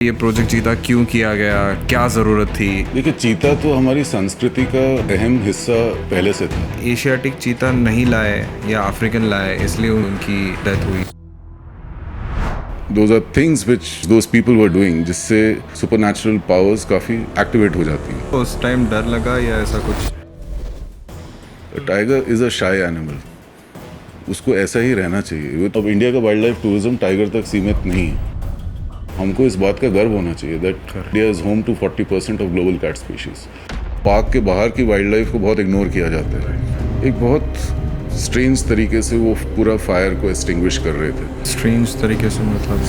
ये प्रोजेक्ट चीता क्यों किया गया, क्या ज़रूरत थी? देखिए, चीता तो हमारी संस्कृति का अहम हिस्सा पहले से था। एशियाटिक चीता नहीं लाए या अफ्रीकन लाए इसलिए उनकी डेथ हुई। Those are things which those people were doing, जिससे सुपरनैचुरल पावर्स काफ़ी एक्टिवेट हो जाती हैं। उस टाइम डर लगा या ऐसा कुछ? Tiger is a shy animal, उसको ऐसा ही रहना चाहिए। अब इंडिया का वाइल्ड लाइफ टूरिज्म टाइगर तक सीमित नहीं है। हमको इस बात का गर्व होना चाहिए that India is home to 40% of global cat species. Park के बाहर की वाइल्ड लाइफ को बहुत इग्नोर किया जाता है। एक बहुत स्ट्रेंज तरीके से वो पूरा फायर को एक्सटिंग्विश कर रहे थे। स्ट्रेंज तरीके से मतलब?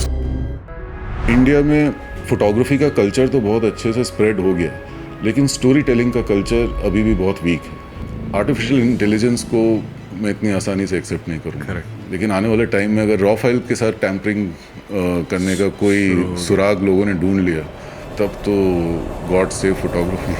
इंडिया में फोटोग्राफी का कल्चर तो बहुत अच्छे से स्प्रेड हो गया, लेकिन स्टोरी टेलिंग का कल्चर अभी भी बहुत वीक है। आर्टिफिशियल इंटेलिजेंस को मैं इतनी आसानी से एक्सेप्ट नहीं करूँगा, लेकिन आने वाले टाइम में अगर रॉ फाइल के साथ टैम्परिंग करने का कोई सुराग लोगों ने ढूंढ लिया, तब तो गॉड सेव फोटोग्राफी।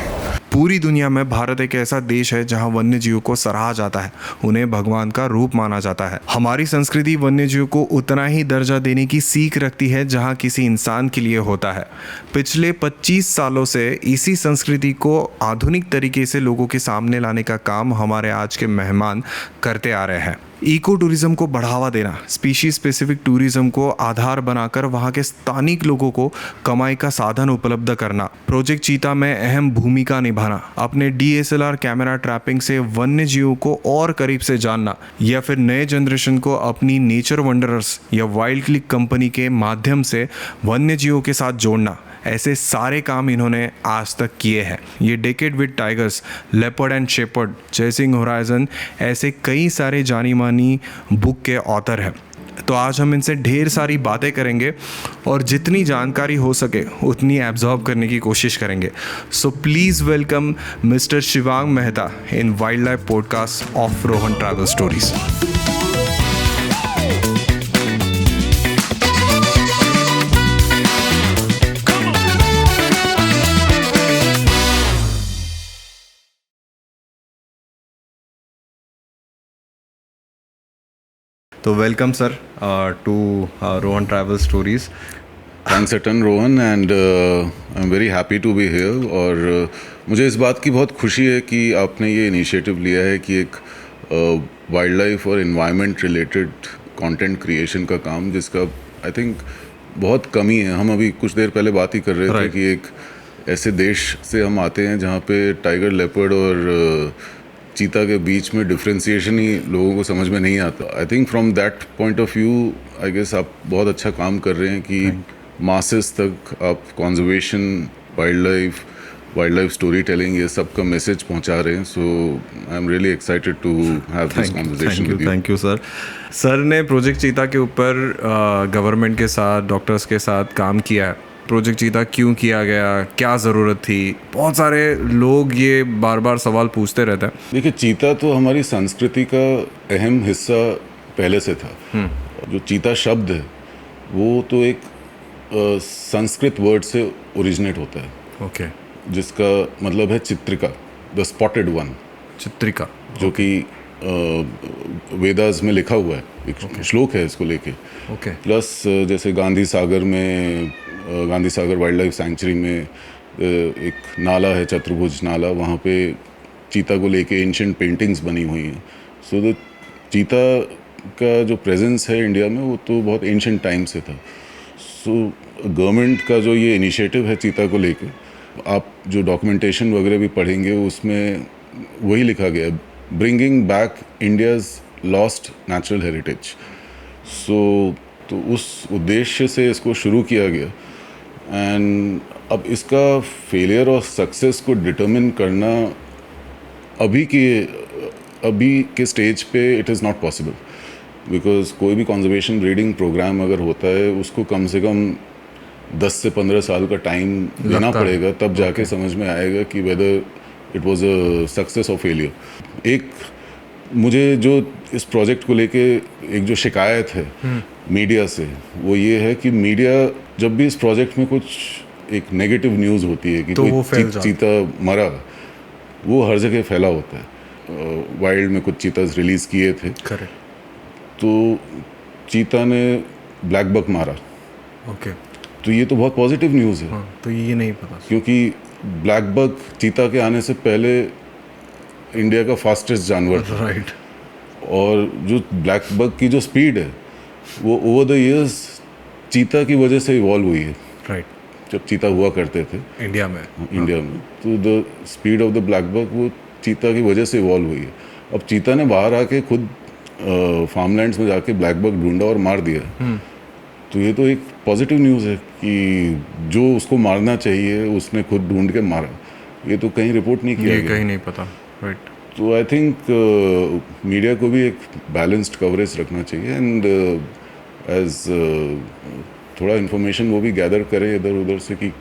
पूरी दुनिया में भारत एक ऐसा देश है जहां वन्य जीवों को सराहा जाता है, उन्हें भगवान का रूप माना जाता है। हमारी संस्कृति वन्य जीवों को उतना ही दर्जा देने की सीख रखती है जहां किसी इंसान के लिए होता है। पिछले 25 सालों से इसी संस्कृति को आधुनिक तरीके से लोगों के सामने लाने का काम हमारे आज के मेहमान करते आ रहे हैं। इको टूरिज्म को बढ़ावा देना, स्पीशीज स्पेसिफिक टूरिज्म को आधार बनाकर वहां के स्थानिक लोगों को कमाई का साधन उपलब्ध करना, प्रोजेक्ट चीता में अहम भूमिका निभाना, अपने DSLR कैमरा ट्रैपिंग से वन्य जीवों को और करीब से जानना, या फिर नए जनरेशन को अपनी नेचर वंडरर्स या वाइल्ड क्लिक कंपनी के माध्यम से वन्य जीवों के साथ जोड़ना, ऐसे सारे काम इन्होंने आज तक किए हैं। ये decade with tigers, leopard and shepherd, chasing horizon, ऐसे कई सारे जानी मानी बुक के ऑथर हैं। तो आज हम इनसे ढेर सारी बातें करेंगे और जितनी जानकारी हो सके उतनी एब्जॉर्ब करने की कोशिश करेंगे। So please welcome mister Shivang Mehta in wild life podcast of Rohan travel stories. तो welcome sir to Rohan travel stories. Thanks a ton Rohan, and I am very happy to be here. और मुझे इस बात की बहुत खुशी है कि आपने ये इनिशिएटिव लिया है कि एक वाइल्ड लाइफ और इन्वायरमेंट रिलेटेड कंटेंट क्रिएशन का काम, जिसका आई थिंक बहुत कमी है। हम अभी कुछ देर पहले बात ही कर रहे थे कि एक ऐसे देश से हम आते हैं जहाँ पे टाइगर, लेपर्ड और चीता के बीच में डिफ्रेंसिएशन ही लोगों को समझ में नहीं आता। I think from that point of view I guess आप बहुत अच्छा काम कर रहे हैं कि मासेस तक आप conservation, wild life story telling, ये सब का मैसेज पहुंचा रहे हैं। So I am really excited to have this conversation with you. Thank you sir. Sir ने प्रोजेक्ट चीता के ऊपर गवर्नमेंट के साथ, डॉक्टर्स के साथ काम किया है। प्रोजेक्ट चीता क्यों किया गया, क्या ज़रूरत थी? बहुत सारे लोग ये बार बार सवाल पूछते रहते हैं। देखिए, चीता तो हमारी संस्कृति का अहम हिस्सा पहले से था। जो चीता शब्द है वो तो एक संस्कृत वर्ड से ओरिजिनेट होता है, ओके, जिसका मतलब है चित्रिका, द स्पॉटेड वन। चित्रिका, जो कि वेदास में लिखा हुआ है, एक श्लोक है इसको लेके। प्लस जैसे Gandhi Sagar wild life sanctuary में एक नाला है, चतुर्भुज नाला, वहाँ पे चीता को लेके एंशिएंट पेंटिंग्स बनी हुई हैं। सो द चीता का जो प्रेजेंस है इंडिया में वो तो बहुत एंशिएंट टाइम से था। सो गवर्नमेंट का जो ये इनिशिएटिव है चीता को लेके, आप जो डॉक्यूमेंटेशन वगैरह भी पढ़ेंगे उसमें वही लिखा गया है, bringing back India's lost natural heritage. So तो उस उद्देश्य से इसको शुरू किया गया। एंड अब इसका फेलियर और सक्सेस को डिटरमिन करना अभी के स्टेज पे it is not possible, because कोई भी कंजर्वेशन ब्रीडिंग प्रोग्राम अगर होता है उसको कम से कम 10 से 15 साल का टाइम देना पड़ेगा, तब जाके समझ में आएगा कि whether it was a success और फेलियर। एक मुझे जो इस प्रोजेक्ट को लेके एक जो शिकायत है मीडिया से, वो ये है कि मीडिया जब भी इस प्रोजेक्ट में कुछ एक नेगेटिव न्यूज़ होती है कि तो कोई चीता मरा, वो हर जगह फैला होता है। वाइल्ड में कुछ चीतास रिलीज़ किए थे, तो चीता ने ब्लैक बक मारा, ओके, तो ये तो बहुत पॉजिटिव न्यूज़ है, हाँ, तो ये नहीं पता। क्योंकि ब्लैक बक चीता के आने से पहले इंडिया का फास्टेस्ट जानवर था। राइट। और जो ब्लैक बक की जो स्पीड है वो ओवर द इयर्स चीता की वजह से इवॉल्व हुई है। राइट। जब चीता हुआ करते थे इंडिया में। इंडिया में, तो the speed of the blackbuck वो चीता की वजह से इवॉल्व हुई है। अब चीता ने बाहर आके खुद फार्मलैंड्स में जाके ब्लैक बक ढूंढा और मार दिया। तो ये तो एक पॉजिटिव न्यूज़ है कि जो उसको मारना चाहिए उसने खुद ढूंढ के मारा। ये तो कहीं रिपोर्ट नहीं किया ये गया। कहीं नहीं पता। राइट। तो आई थिंक मीडिया को भी एक बैलेंस्ड कवरेज रखना चाहिए, एंड एज थोड़ा इन्फॉर्मेशन वो भी गैदर करे इधर उधर से कि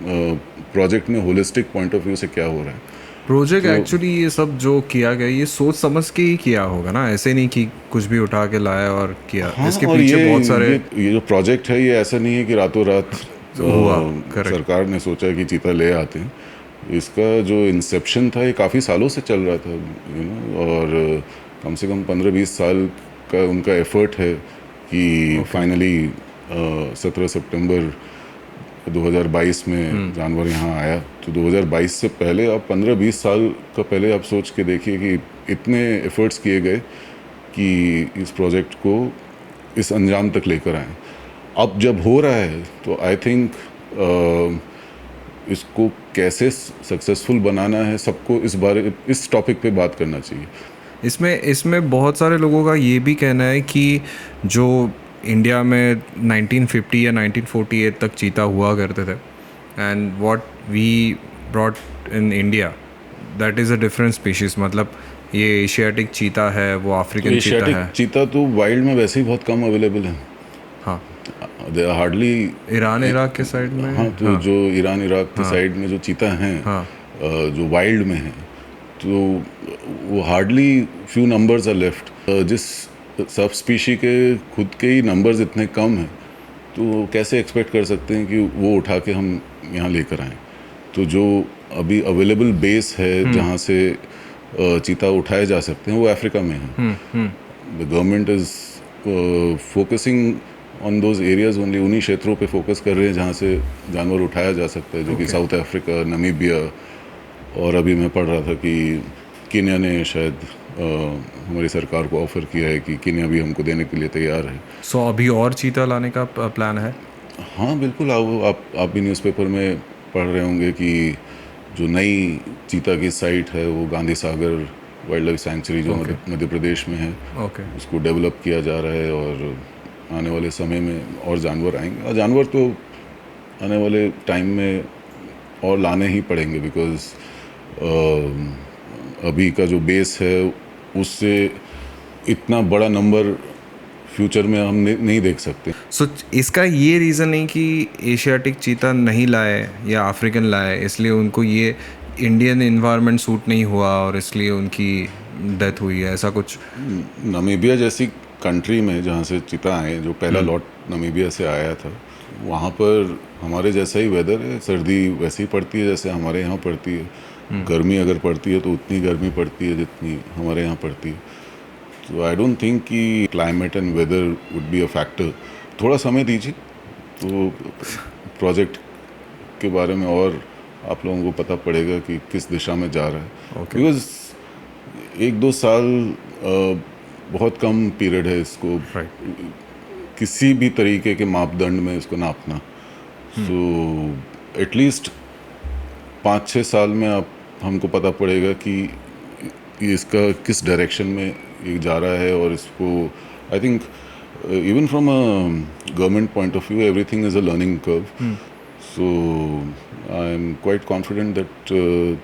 प्रोजेक्ट में होलिस्टिक पॉइंट ऑफ व्यू से क्या हो रहा है। प्रोजेक्ट एक्चुअली ये सब जो किया गया ये सोच समझ के ही किया होगा ना, ऐसे नहीं कि कुछ भी उठा के लाया और किया। हाँ, इसके और पीछे बहुत सारे ये जो प्रोजेक्ट है ये ऐसा नहीं है कि रातों रात हुआ। Correct. सरकार ने सोचा कि चीता ले आते हैं। इसका जो इंसेप्शन था ये काफ़ी सालों से चल रहा था, और कम से कम 15-20 साल का उनका एफर्ट है कि फाइनली 17 सितंबर 2022 में जानवर यहाँ आया। तो 2022 से पहले आप 15-20 साल का पहले आप सोच के देखिए कि इतने एफर्ट्स किए गए कि इस प्रोजेक्ट को इस अंजाम तक लेकर आए। अब जब हो रहा है तो आई थिंक इसको कैसे सक्सेसफुल बनाना है, सबको इस टॉपिक पे बात करना चाहिए। इसमें बहुत सारे लोगों का ये भी कहना है कि जो इंडिया में 1950 या 1948 तक चीता हुआ करते थे, and what we brought in India that is a different species. मतलब ये एशियाटिक चीता है, वो अफ्रीकन चीता है। एशियाटिक चीता तो वाइल्ड में वैसे ही बहुत कम अवेलेबल है। हाँ, they are hardly Iran Iraq के साइड में। हाँ, तो जो ईरान इराक के साइड में जो चीता हैं, जो वाइल्ड में हैं, तो वो hardly few numbers are left. जिस सब स्पीशी के खुद के ही नंबर्स इतने कम हैं, तो कैसे एक्सपेक्ट कर सकते हैं कि वो उठा के हम यहाँ लेकर आएँ। तो जो अभी अवेलेबल बेस है जहाँ से चीता उठाए जा सकते हैं वो अफ्रीका में है। The government is focusing on those areas only. उन्हीं क्षेत्रों पे फोकस कर रहे हैं जहाँ से जानवर उठाया जा सकता है, जो कि साउथ अफ्रीका, नामीबिया, और अभी मैं पढ़ रहा था कि केन्या ने शायद हमारी सरकार को ऑफर किया है कि केन्या भी हमको देने के लिए तैयार है। सो अभी और चीता लाने का प्लान है? हाँ बिल्कुल। आप भी न्यूज़पेपर में पढ़ रहे होंगे कि जो नई चीता की साइट है वो Gandhi Sagar wild life sanctuary जो मध्य प्रदेश में है, उसको डेवलप किया जा रहा है, और आने वाले समय में और जानवर आएंगे। और जानवर तो आने वाले टाइम में और लाने ही पड़ेंगे, बिकॉज अभी का जो बेस है उससे इतना बड़ा नंबर फ्यूचर में हम नहीं देख सकते। सो इसका ये रीज़न नहीं कि एशियाटिक चीता नहीं लाए या अफ्रीकन लाए, इसलिए उनको ये इंडियन इन्वायरमेंट सूट नहीं हुआ और इसलिए उनकी डेथ हुई है, ऐसा कुछ? नामीबिया जैसी कंट्री में जहाँ से चीता आए, जो पहला लॉट नामीबिया से आया था, वहाँ पर हमारे जैसा ही वेदर है। सर्दी वैसे ही पड़ती है जैसे हमारे यहाँ पड़ती है। गर्मी अगर पड़ती है तो उतनी गर्मी पड़ती है जितनी हमारे यहाँ पड़ती है। तो आई डोंट थिंक कि climate and weather would be a factor. थोड़ा समय दीजिए तो प्रोजेक्ट के बारे में और आप लोगों को पता पड़ेगा कि किस दिशा में जा रहा है। बिकॉज 1-2 साल बहुत कम पीरियड है इसको किसी भी तरीके के मापदंड में इसको नापना। सो एटलीस्ट 5-6 साल में आप हमको पता पड़ेगा कि इसका किस डायरेक्शन में ये जा रहा है। और इसको I think even from a government point of view everything is a learning curve. So I am quite confident that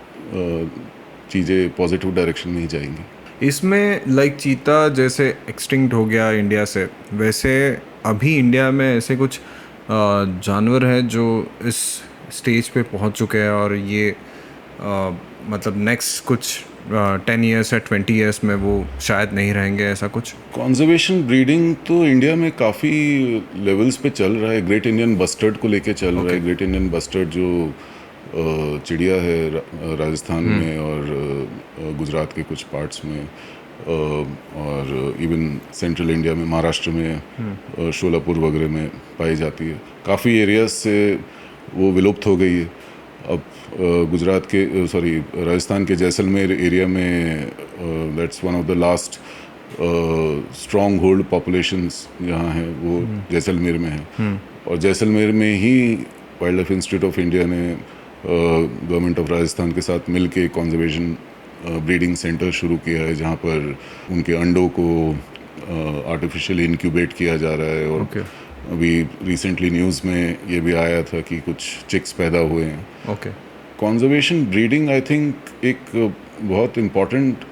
चीज़ें पॉजिटिव डायरेक्शन में ही जाएंगी। इसमें लाइक चीता जैसे एक्सटिंक्ट हो गया इंडिया से, वैसे अभी इंडिया में ऐसे कुछ जानवर हैं जो इस स्टेज पे पहुंच चुके हैं और ये मतलब नेक्स्ट कुछ 10 ईयर्स या 20 ईयर्स में वो शायद नहीं रहेंगे, ऐसा कुछ? कंजर्वेशन ब्रीडिंग तो इंडिया में काफ़ी लेवल्स पे चल रहा है। ग्रेट इंडियन बस्टर्ड को लेके चल रहा है। ग्रेट इंडियन बस्टर्ड जो चिड़िया है राजस्थान में और गुजरात के कुछ पार्ट्स में, और इवन सेंट्रल इंडिया में, महाराष्ट्र में, शोलापुर वगैरह में पाई जाती है। काफ़ी एरियाज से वो विलुप्त हो गई है। अब गुजरात के राजस्थान के जैसलमेर एरिया में that's one of the last stronghold populations जहाँ है वो जैसलमेर में है। और जैसलमेर में ही wild life institute of India ने गवर्नमेंट ऑफ राजस्थान के साथ मिल के कॉन्जर्वेशन ब्रीडिंग सेंटर शुरू किया है, जहाँ पर उनके अंडों को आर्टिफिशियली इंक्यूबेट किया जा रहा है। और अभी रिसेंटली न्यूज़ में ये भी आया था कि कुछ चिक्स पैदा हुए हैं। कॉन्जर्वेशन ब्रीडिंग आई थिंक एक बहुत इम्पॉर्टेंट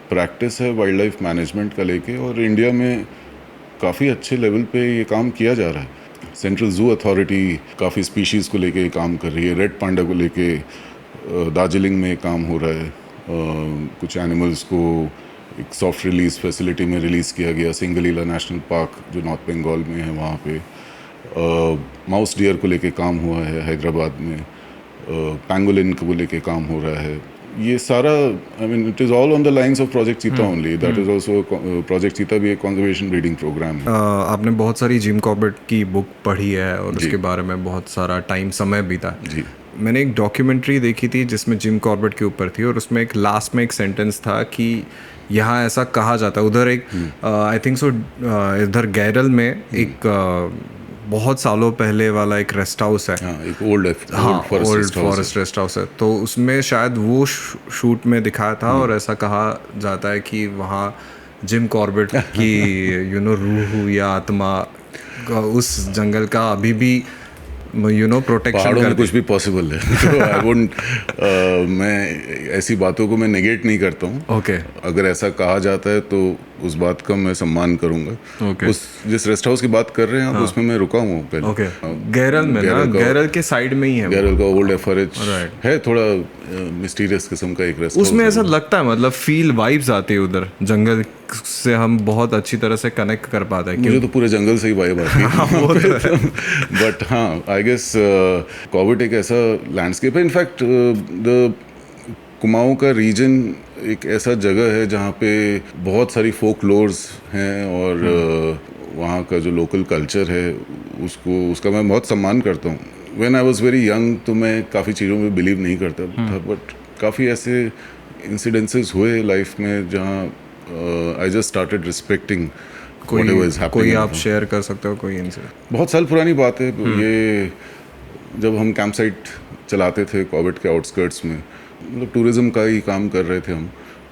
प्रैक्टिस है वाइल्ड लाइफ मैनेजमेंट का लेके, और इंडिया में काफ़ी अच्छे लेवल पे ये काम किया जा रहा है। सेंट्रल जू अथॉरिटी काफ़ी स्पीशीज़ को लेके काम कर रही है। रेड पांडा को लेके दार्जिलिंग में काम हो रहा है। कुछ एनिमल्स को एक सॉफ्ट रिलीज़ फैसिलिटी में रिलीज़ किया गया। सिंगलीला नेशनल पार्क जो नॉर्थ बंगाल में है, वहाँ पे माउस डियर को लेके काम हुआ है हैदराबाद में। पैंगोलिन को लेके काम हो रहा है। ये सारा I mean it is all on the lines of project cheetah only. That is also project cheetah भी एक कंजर्वेशन ब्रीडिंग प्रोग्राम है। आपने बहुत सारी जिम कॉर्बेट की बुक पढ़ी है और उसके बारे में बहुत सारा समय बीता है। जी, मैंने एक डॉक्यूमेंट्री देखी थी जिसमें जिम कॉर्बेट के ऊपर थी, और उसमें एक लास्ट में एक सेंटेंस था कि यहाँ ऐसा कहा जाता है। उधर एक आई थिंक सो इधर गैरल में एक बहुत सालों पहले वाला एक रेस्ट हाउस है। एक ओल्ड फॉरेस्ट रेस्ट हाउस है। तो उसमें शायद वो शूट में दिखाया था, और ऐसा कहा जाता है कि वहाँ जिम कॉर्बेट की रूह या आत्मा उस जंगल का अभी भी प्रोटेक्शन कर कुछ भी पॉसिबल है। तो आई वुडंट मैं ऐसी बातों को मैं नेगेट नहीं करता हूँ। अगर ऐसा कहा जाता है तो उस बात का मैं सम्मान करूंगा। उस जिस रेस्ट हाउस की बात कर रहे हैं आप, उसमें मैं रुका हूँ पहले। गैरल में गैरल के साइड में ही है। गैरल का ओल्ड एफआरएच है, थोड़ा मिस्टीरियस किस्म का एक रेस्ट हाउस। उसमें ऐसा लगता है, मतलब फील वाइब्स आती है उधर जंगल से, हम बहुत अच्छी तरह से कनेक्ट कर पाते हैं। मुझे तो पूरे जंगल से ही वाइब आती है। बट हाँ, आई गेस कॉर्बेट एक ऐसा लैंडस्केप है। इनफैक्ट द कुमाऊं का रीजन एक ऐसा जगह है जहाँ पे बहुत सारी फोक लोर्स हैं, और वहाँ का जो लोकल कल्चर है उसका मैं बहुत सम्मान करता हूँ। When I was very young तो मैं काफ़ी चीज़ों में बिलीव नहीं करता था, बट काफ़ी ऐसे इंसिडेंसेस हुए लाइफ में जहाँ आई जस्ट स्टार्टेड रिस्पेक्टिंग कोई आप शेयर कर सकते हो कोई इंसिडेंट? बहुत साल पुरानी बात है ये, जब हम कैंप साइट चलाते थे कॉर्बेट के आउटस्कर्ट्स में, मतलब टूरिज़्म का ही काम कर रहे थे हम,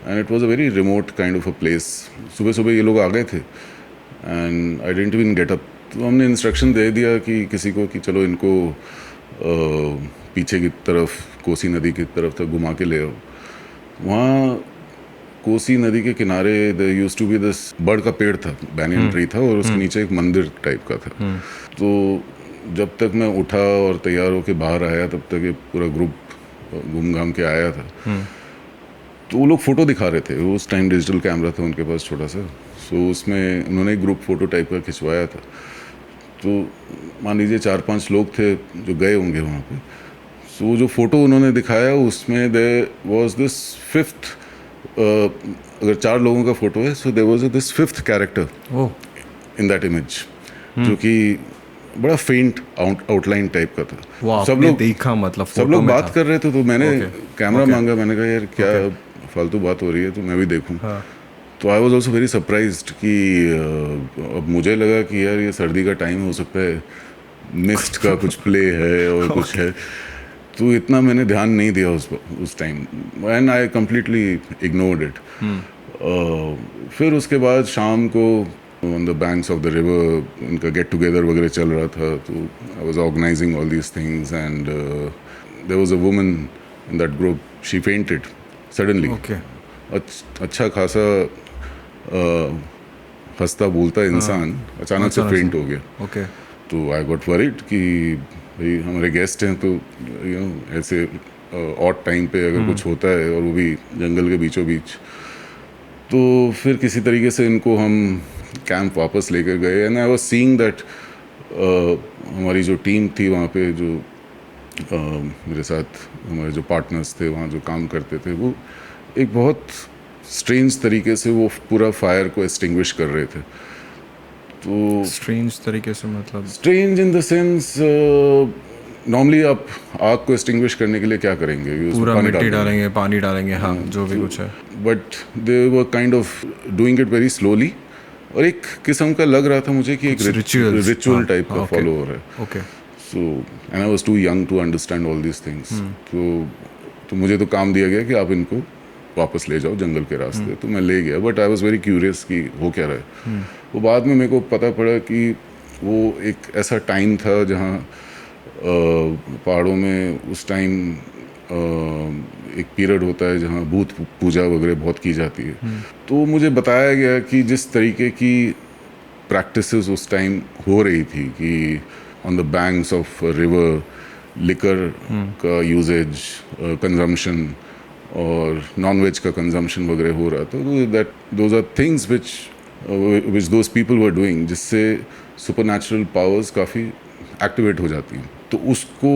and it was a very remote kind of a place. सुबह सुबह ये लोग आ गए थे and I didn't even get up. तो हमने इंस्ट्रक्शन दे दिया कि किसी को कि चलो इनको पीछे की तरफ कोसी नदी की तरफ तक घुमा के ले आओ। वहाँ कोसी नदी के किनारे there used to be this बड़ का पेड़ था, बैनियन ट्री था, और उसके नीचे एक मंदिर टाइप का था। तो जब तक मैं उठा और तैयार होके बाहर आया, तब तक ये पूरा ग्रुप घूम घाम के आया था। तो वो लोग फ़ोटो दिखा रहे थे। उस टाइम डिजिटल कैमरा था उनके पास छोटा सा, सो उसमें उन्होंने एक ग्रुप फ़ोटो टाइप का खिंचवाया था। तो मान लीजिए 4-5 लोग थे जो गए होंगे वहाँ पे। सो जो फ़ोटो उन्होंने दिखाया उसमें देयर वाज दिस फिफ्थ, अगर 4 लोगों का फ़ोटो है, so there was this fifth character in that image, जो कि बड़ा फेंट आउटलाइन टाइप का था। सब लोग देखा, मतलब सब लोग बात कर रहे थे, तो मैंने कैमरा मांगा। मैंने कहा यार क्या फालतू बात हो रही है, तो मैं भी देखूं। तो I was also very surprised कि अब मुझे लगा कि यार ये सर्दी का टाइम हो सकता है, मिस्ट का कुछ प्ले है और कुछ है, तो इतना मैंने ध्यान नहीं दिया उस time, and I completely ignored it. फिर उसके बाद शाम को on the banks of the river उनका गेट टुगेदर वगैरह चल रहा था, तो I was organising all these things, and there was a woman in that group, she fainted suddenly. अच्छा खासा हंसता बोलता इंसान अचानक से फेंट हो गया। तो आई गॉट वरीड कि भाई हमारे गेस्ट हैं, तो यू नो ऐसे ऑड टाइम पे अगर कुछ होता है, और वो भी जंगल के बीचों बीच, तो फिर किसी तरीके से इनको हम कैंप वापस लेकर गए। And I was seeing that हमारी जो टीम थी वहाँ पे, जो मेरे साथ हमारे जो पार्टनर्स थे वहाँ जो काम करते थे, वो एक बहुत स्ट्रेंज तरीके से वो पूरा फायर को एक्सटिंग्विश कर रहे थे। तो स्ट्रेंज तरीके से मतलब strange in the sense, normally आप आग को एक्सटिंग्विश करने के लिए क्या करेंगे? उसमें पूरा पानी मिट्टी डाल देंगे। डालेंगे, पानी डालेंगे, हाँ, जो भी कुछ है। But they were kind of doing it very slowly, और एक किस्म का लग रहा था मुझे कि एक rituals, रिचुअल हाँ, टाइप का okay. फॉलो हो रहा है। Okay. So and I was too young to understand all these things. तो मुझे तो काम दिया गया कि आप इनको वापस ले जाओ जंगल के रास्ते। तो मैं ले गया, but I was very curious कि हो क्या रहा है। वो बाद में मेरे को पता पड़ा कि वो एक ऐसा टाइम था जहाँ पहाड़ों में उस टाइम एक पीरियड होता है जहाँ भूत पूजा वगैरह बहुत की जाती है। तो मुझे बताया गया कि जिस तरीके की प्रैक्टिसेस उस टाइम हो रही थी कि on the banks of river liquor का यूजेज, कंजम्पशन और नॉन वेज का कंजम्पशन वगैरह हो रहा था। That those are things which those people were doing, जिससे सुपरनैचुरल पावर्स काफ़ी एक्टिवेट हो जाती हैं। तो उसको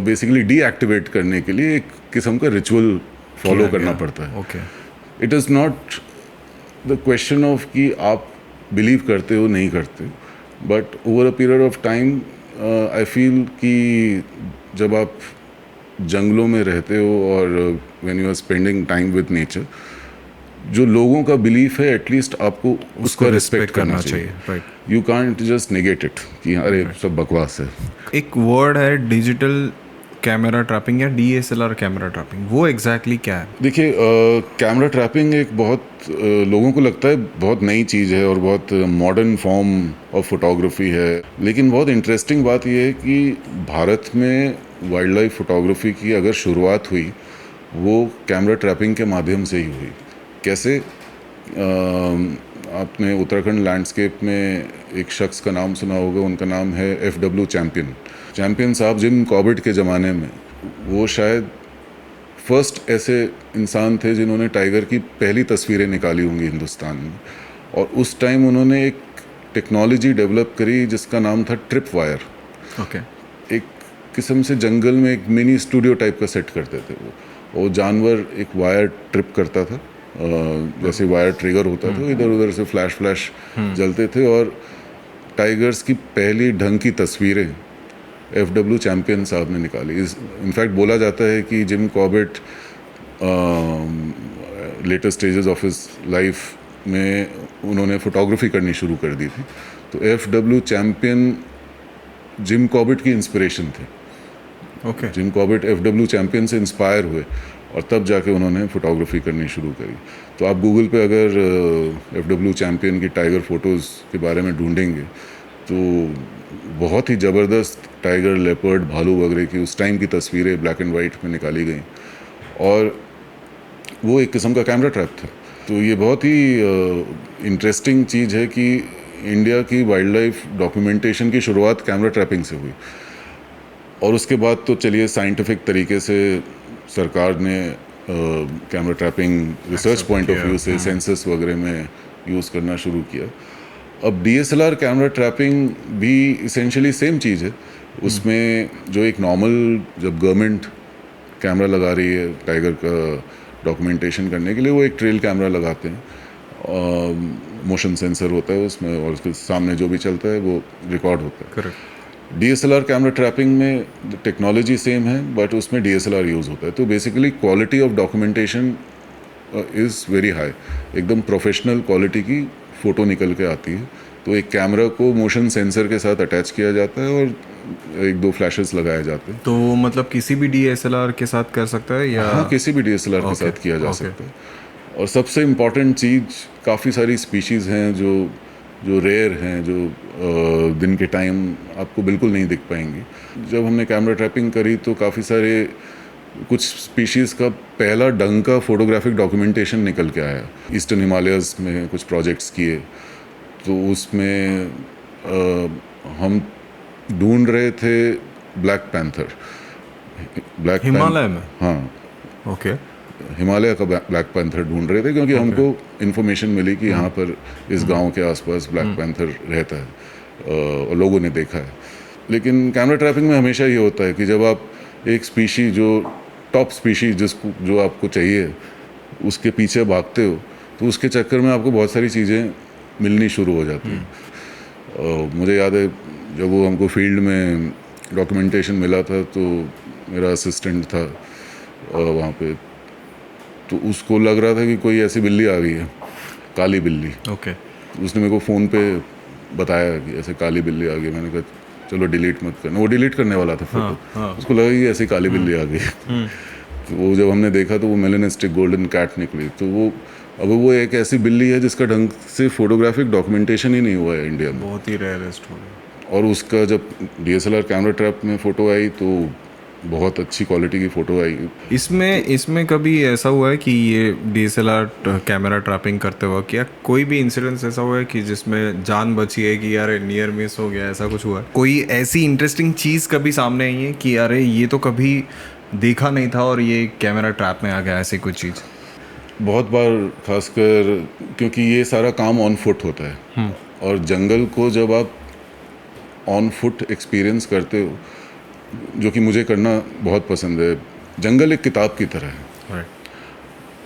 बेसिकली डीएक्टिवेट करने के लिए एक किस्म का रिचुअल फॉलो करना पड़ता है। Okay. It is not the question of कि आप बिलीव करते हो नहीं करते, but over a period of time I feel कि जब आप जंगलों में रहते हो और when you are spending time with nature, जो लोगों का बिलीफ है एटलीस्ट आपको उसका रिस्पेक्ट करना चाहिए। Right. You can't just negate it कि अरे सब बकवास है। एक वर्ड है डिजिटल कैमरा ट्रैपिंग या DSLR कैमरा ट्रैपिंग, वो एग्जैक्टली क्या है? देखिए, कैमरा ट्रैपिंग एक बहुत लोगों को लगता है बहुत नई चीज़ है और बहुत मॉडर्न फॉर्म ऑफ फोटोग्राफी है, लेकिन बहुत इंटरेस्टिंग बात यह है कि भारत में वाइल्ड लाइफ फोटोग्राफी की अगर शुरुआत हुई वो कैमरा ट्रैपिंग के माध्यम से ही हुई। कैसे? आपने उत्तराखंड लैंडस्केप में एक शख्स का नाम सुना होगा, उनका नाम है FW चैम्पियन साहब। जिम कॉर्बेट के ज़माने में वो शायद फर्स्ट ऐसे इंसान थे जिन्होंने टाइगर की पहली तस्वीरें निकाली होंगी हिंदुस्तान में, और उस टाइम उन्होंने एक टेक्नोलॉजी डेवलप करी जिसका नाम था ट्रिप वायर। ओके। एक किस्म से जंगल में एक मिनी स्टूडियो टाइप का सेट करते थे वो जानवर एक वायर ट्रिप करता था, जैसे वायर ट्रिगर होता था, इधर उधर से फ्लैश जलते थे, और टाइगर्स की पहली ढंग की तस्वीरें FW चैम्पियन साहब ने निकाली। इनफैक्ट बोला जाता है कि Jim Corbett latest stages of his life में उन्होंने फोटोग्राफी करनी शुरू कर दी थी। तो FW चैम्पियन जिम कॉर्बेट की इंस्पिरेशन थे। Okay. Jim Corbett FW champion से इंस्पायर हुए और तब जाके उन्होंने फोटोग्राफी करनी शुरू करी। तो आप गूगल पे अगर FW चैम्पियन की टाइगर फ़ोटोज़ के बारे में ढूंढेंगे तो बहुत ही ज़बरदस्त टाइगर, लेपर्ड, भालू वगैरह की उस टाइम की तस्वीरें ब्लैक एंड वाइट में निकाली गई, और वो एक किस्म का कैमरा ट्रैप था। तो ये बहुत ही इंटरेस्टिंग चीज़ है कि इंडिया की वाइल्ड लाइफ डॉक्यूमेंटेशन की शुरुआत कैमरा ट्रैपिंग से हुई, और उसके बाद तो चलिए साइंटिफिक तरीके से सरकार ने camera trapping research point of view से सेंसस वगैरह में यूज़ करना शुरू किया। अब DSLR कैमरा ट्रैपिंग भी इसेंशियली सेम चीज़ है। उसमें जो एक नॉर्मल, जब गवर्नमेंट कैमरा लगा रही है टाइगर का डॉक्यूमेंटेशन करने के लिए, वो एक ट्रेल कैमरा लगाते हैं, मोशन सेंसर होता है उसमें, और उसके सामने जो भी चलता है वो रिकॉर्ड होता है। करेक्ट। DSLR कैमरा ट्रैपिंग में टेक्नोलॉजी सेम है, बट उसमें DSLR यूज़ होता है। तो basically quality of documentation is very high, एकदम प्रोफेशनल क्वालिटी की फ़ोटो निकल के आती है। तो एक कैमरा को मोशन सेंसर के साथ अटैच किया जाता है और एक दो फ्लैशेस लगाए जाते हैं। तो मतलब किसी भी DSLR के साथ कर सकता है या? हाँ, किसी भी DSLR के साथ किया जा सकता है। और सबसे इम्पॉर्टेंट चीज़, काफ़ी सारी स्पीशीज़ हैं जो रेयर हैं, जो दिन के टाइम आपको बिल्कुल नहीं दिख पाएंगी। जब हमने कैमरा ट्रैपिंग करी तो काफ़ी सारे कुछ स्पीशीज़ का पहला ढंग का फोटोग्राफिक डॉक्यूमेंटेशन निकल के आया। ईस्टर्न हिमालयस में कुछ प्रोजेक्ट्स किए, तो उसमें हम ढूंढ रहे थे ब्लैक पैंथर। हिमालय में? हाँ, ओके। हिमालय का ब्लैक पैंथर ढूंढ रहे थे, क्योंकि हमको इन्फॉर्मेशन मिली कि यहाँ पर इस गांव के आसपास ब्लैक पैंथर रहता है और लोगों ने देखा है। लेकिन कैमरा ट्रैपिंग में हमेशा ये होता है कि जब आप एक स्पीशी, जो टॉप स्पीशी जो आपको चाहिए, उसके पीछे भागते हो तो उसके चक्कर में आपको बहुत सारी चीज़ें मिलनी शुरू हो जाती हैं। मुझे याद है जब वो हमको फील्ड में डॉक्यूमेंटेशन मिला था तो मेरा असिस्टेंट था वहाँ पे, तो उसको लग रहा था कि कोई ऐसी बिल्ली आ गई है, काली बिल्ली। ओके। उसने मेरे को फ़ोन पे बताया कि ऐसे काली बिल्ली आ गई। मैंने कहा चलो डिलीट मत करना, वो डिलीट करने वाला था फोटो। उसको लगा कि ऐसी काली बिल्ली आ गई। तो वो जब हमने देखा तो वो मेलेनिस्टिक गोल्डन कैट निकली। तो वो एक ऐसी बिल्ली है जिसका ढंग से फोटोग्राफिक डॉक्यूमेंटेशन ही नहीं हुआ है इंडिया में। बहुत ही रेयर स्टोरी। और उसका जब DSLR कैमरा ट्रैप में फ़ोटो आई तो बहुत अच्छी क्वालिटी की फ़ोटो आई। इसमें कभी ऐसा हुआ है कि ये DSLR कैमरा ट्रैपिंग करते वक्त या कोई भी इंसिडेंस ऐसा हुआ है कि जिसमें जान बची है कि यार नियर मिस हो गया, ऐसा कुछ हुआ है? कोई ऐसी इंटरेस्टिंग चीज़ कभी सामने आई है कि अरे ये तो कभी देखा नहीं था और ये कैमरा ट्रैप में आ गया, ऐसी कोई चीज़? बहुत बार, खासकर क्योंकि ये सारा काम ऑन फुट होता है और जंगल को जब आप ऑन फुट एक्सपीरियंस करते हो, जो कि मुझे करना बहुत पसंद है। जंगल एक किताब की तरह है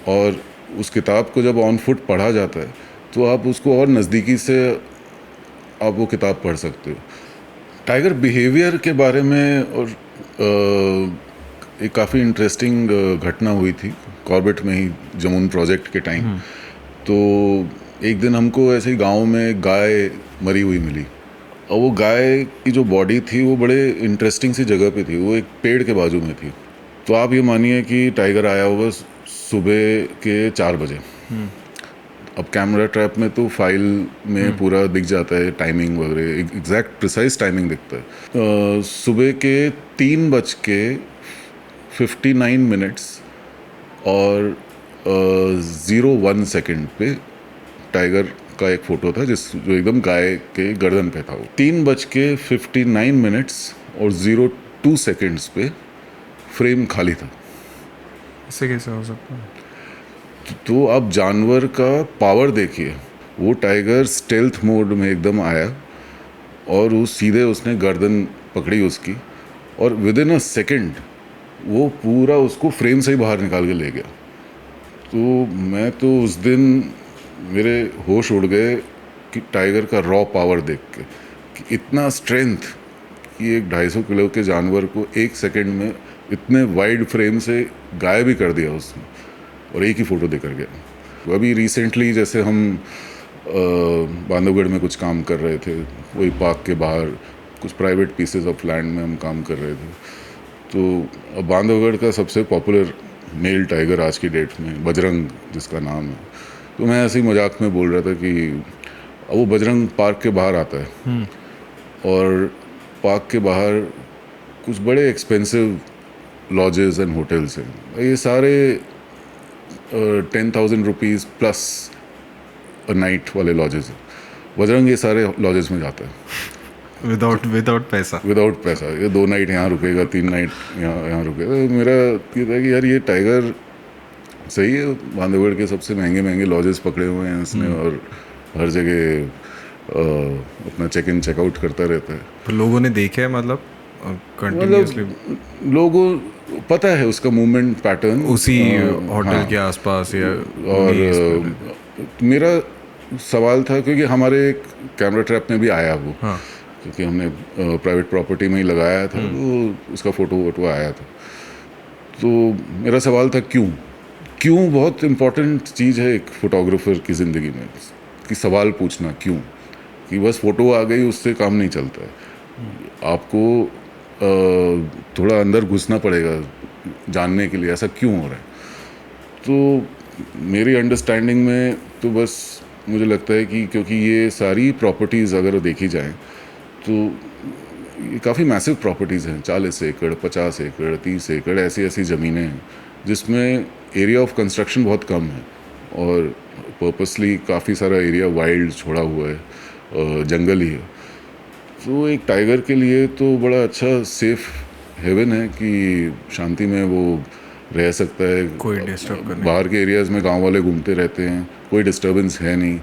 और उस किताब को जब ऑन फुट पढ़ा जाता है तो आप उसको और नज़दीकी से आप वो किताब पढ़ सकते हो। टाइगर बिहेवियर के बारे में और एक काफ़ी इंटरेस्टिंग घटना हुई थी कॉर्बेट में ही, जमुन प्रोजेक्ट के टाइम। तो एक दिन हमको ऐसे ही गाँव में गाय मरी हुई मिली और वो गाय की जो बॉडी थी वो बड़े इंटरेस्टिंग सी जगह पे थी, वो एक पेड़ के बाजू में थी। तो आप ये मानिए कि टाइगर आया होगा सुबह के 4 बजे। अब कैमरा ट्रैप में तो फाइल में पूरा दिख जाता है टाइमिंग वगैरह, एग्जैक्ट प्रिसाइज टाइमिंग दिखता है। सुबह के 3:59 और 01 सेकेंड पे टाइगर का एक फ़ोटो था जो एकदम गाय के गर्दन पे था। वो 3:59 और 02 सेकेंड्स पे फ्रेम खाली था। इससे कैसे हो सकता है? तो आप जानवर का पावर देखिए, वो टाइगर स्टेल्थ मोड में एकदम आया और वो सीधे उसने गर्दन पकड़ी उसकी और विद इन अ सेकेंड वो पूरा उसको फ्रेम से ही बाहर निकाल के ले गया। तो मैं तो उस दिन मेरे होश उड़ गए कि टाइगर का रॉ पावर देख के, कि इतना स्ट्रेंथ कि एक 250 किलो के जानवर को 1 सेकेंड में इतने वाइड फ्रेम से गायब भी कर दिया उसने और एक ही फ़ोटो देकर गया। अभी रिसेंटली जैसे हम बांधवगढ़ में कुछ काम कर रहे थे, वही पार्क के बाहर कुछ प्राइवेट पीसेस ऑफ लैंड में हम काम कर रहे थे। तो बांधवगढ़ का सबसे पॉपुलर मेल टाइगर आज की डेट में बजरंग जिसका नाम है, तो मैं ऐसे ही मजाक में बोल रहा था कि वो बजरंग पार्क के बाहर आता है और पार्क के बाहर कुछ बड़े एक्सपेंसिव लॉजेस एंड होटल्स हैं। ये सारे 10,000 रुपीज़ प्लस अ नाइट वाले लॉजेस हैं। बजरंग ये सारे लॉजेस में जाता है विदाउट पैसा। विदाउट पैसा। ये 2 नाइट यहाँ रुकेगा, 3 नाइट यहाँ रुकेगा। तो मेरा ये था कि यार ये टाइगर सही है, बांधवगढ़ के सबसे महंगे महंगे लॉजेस पकड़े हुए हैं इसने और हर जगह अपना चेक इन चेकआउट करता रहता है। तो लोगों ने देखे मतलब कंटिन्यूअसली, लोगों पता है उसका मूवमेंट पैटर्न उसी होटल के आसपास या और मेरा सवाल था क्योंकि हमारे कैमरा ट्रैप में भी आया वो, क्योंकि हमने प्राइवेट प्रॉपर्टी में ही लगाया था, तो उसका फ़ोटो आया था। तो मेरा सवाल था क्यों बहुत इम्पोर्टेंट चीज़ है एक फ़ोटोग्राफर की ज़िंदगी में, कि सवाल पूछना क्यों, कि बस फ़ोटो आ गई उससे काम नहीं चलता है। आपको थोड़ा अंदर घुसना पड़ेगा जानने के लिए ऐसा क्यों हो रहा है। तो मेरी अंडरस्टैंडिंग में तो बस मुझे लगता है कि क्योंकि ये सारी प्रॉपर्टीज़ अगर देखी जाएं तो ये काफ़ी मैसिव प्रॉपर्टीज़ हैं, 40 एकड़, 50 एकड़, 30 एकड़, ऐसी ज़मीनें हैं जिसमें एरिया ऑफ कंस्ट्रक्शन बहुत कम है और पर्पसली काफ़ी सारा एरिया वाइल्ड छोड़ा हुआ है, जंगल ही है। तो एक टाइगर के लिए तो बड़ा अच्छा सेफ हेवन है कि शांति में वो रह सकता है। कोई डिस्टर्ब करने, बाहर के एरियाज़ में गांव वाले घूमते रहते हैं, कोई डिस्टर्बेंस है नहीं।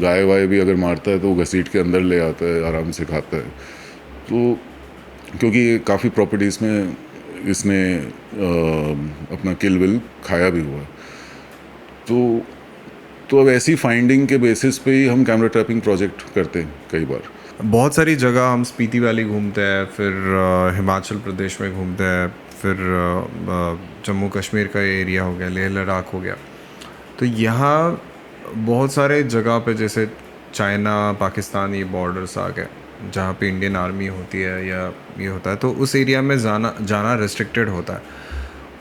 गाय वाय भी अगर मारता है तो वो घसीट के अंदर ले आता है, आराम से खाता है। तो क्योंकि काफ़ी प्रॉपर्टीज़ में इसने अपना किल विल खाया भी हुआ। तो अब ऐसी फाइंडिंग के बेसिस पे ही हम कैमरा ट्रैपिंग प्रोजेक्ट करते हैं कई बार। बहुत सारी जगह हम स्पीति वैली घूमते हैं, फिर हिमाचल प्रदेश में घूमते हैं, फिर जम्मू कश्मीर का एरिया हो गया, लेह लद्दाख हो गया। तो यहाँ बहुत सारे जगह पे जैसे चाइना पाकिस्तान ये बॉर्डर्स आ गए जहाँ पे इंडियन आर्मी होती है या ये होता है, तो उस एरिया में जाना रेस्ट्रिक्टेड होता है।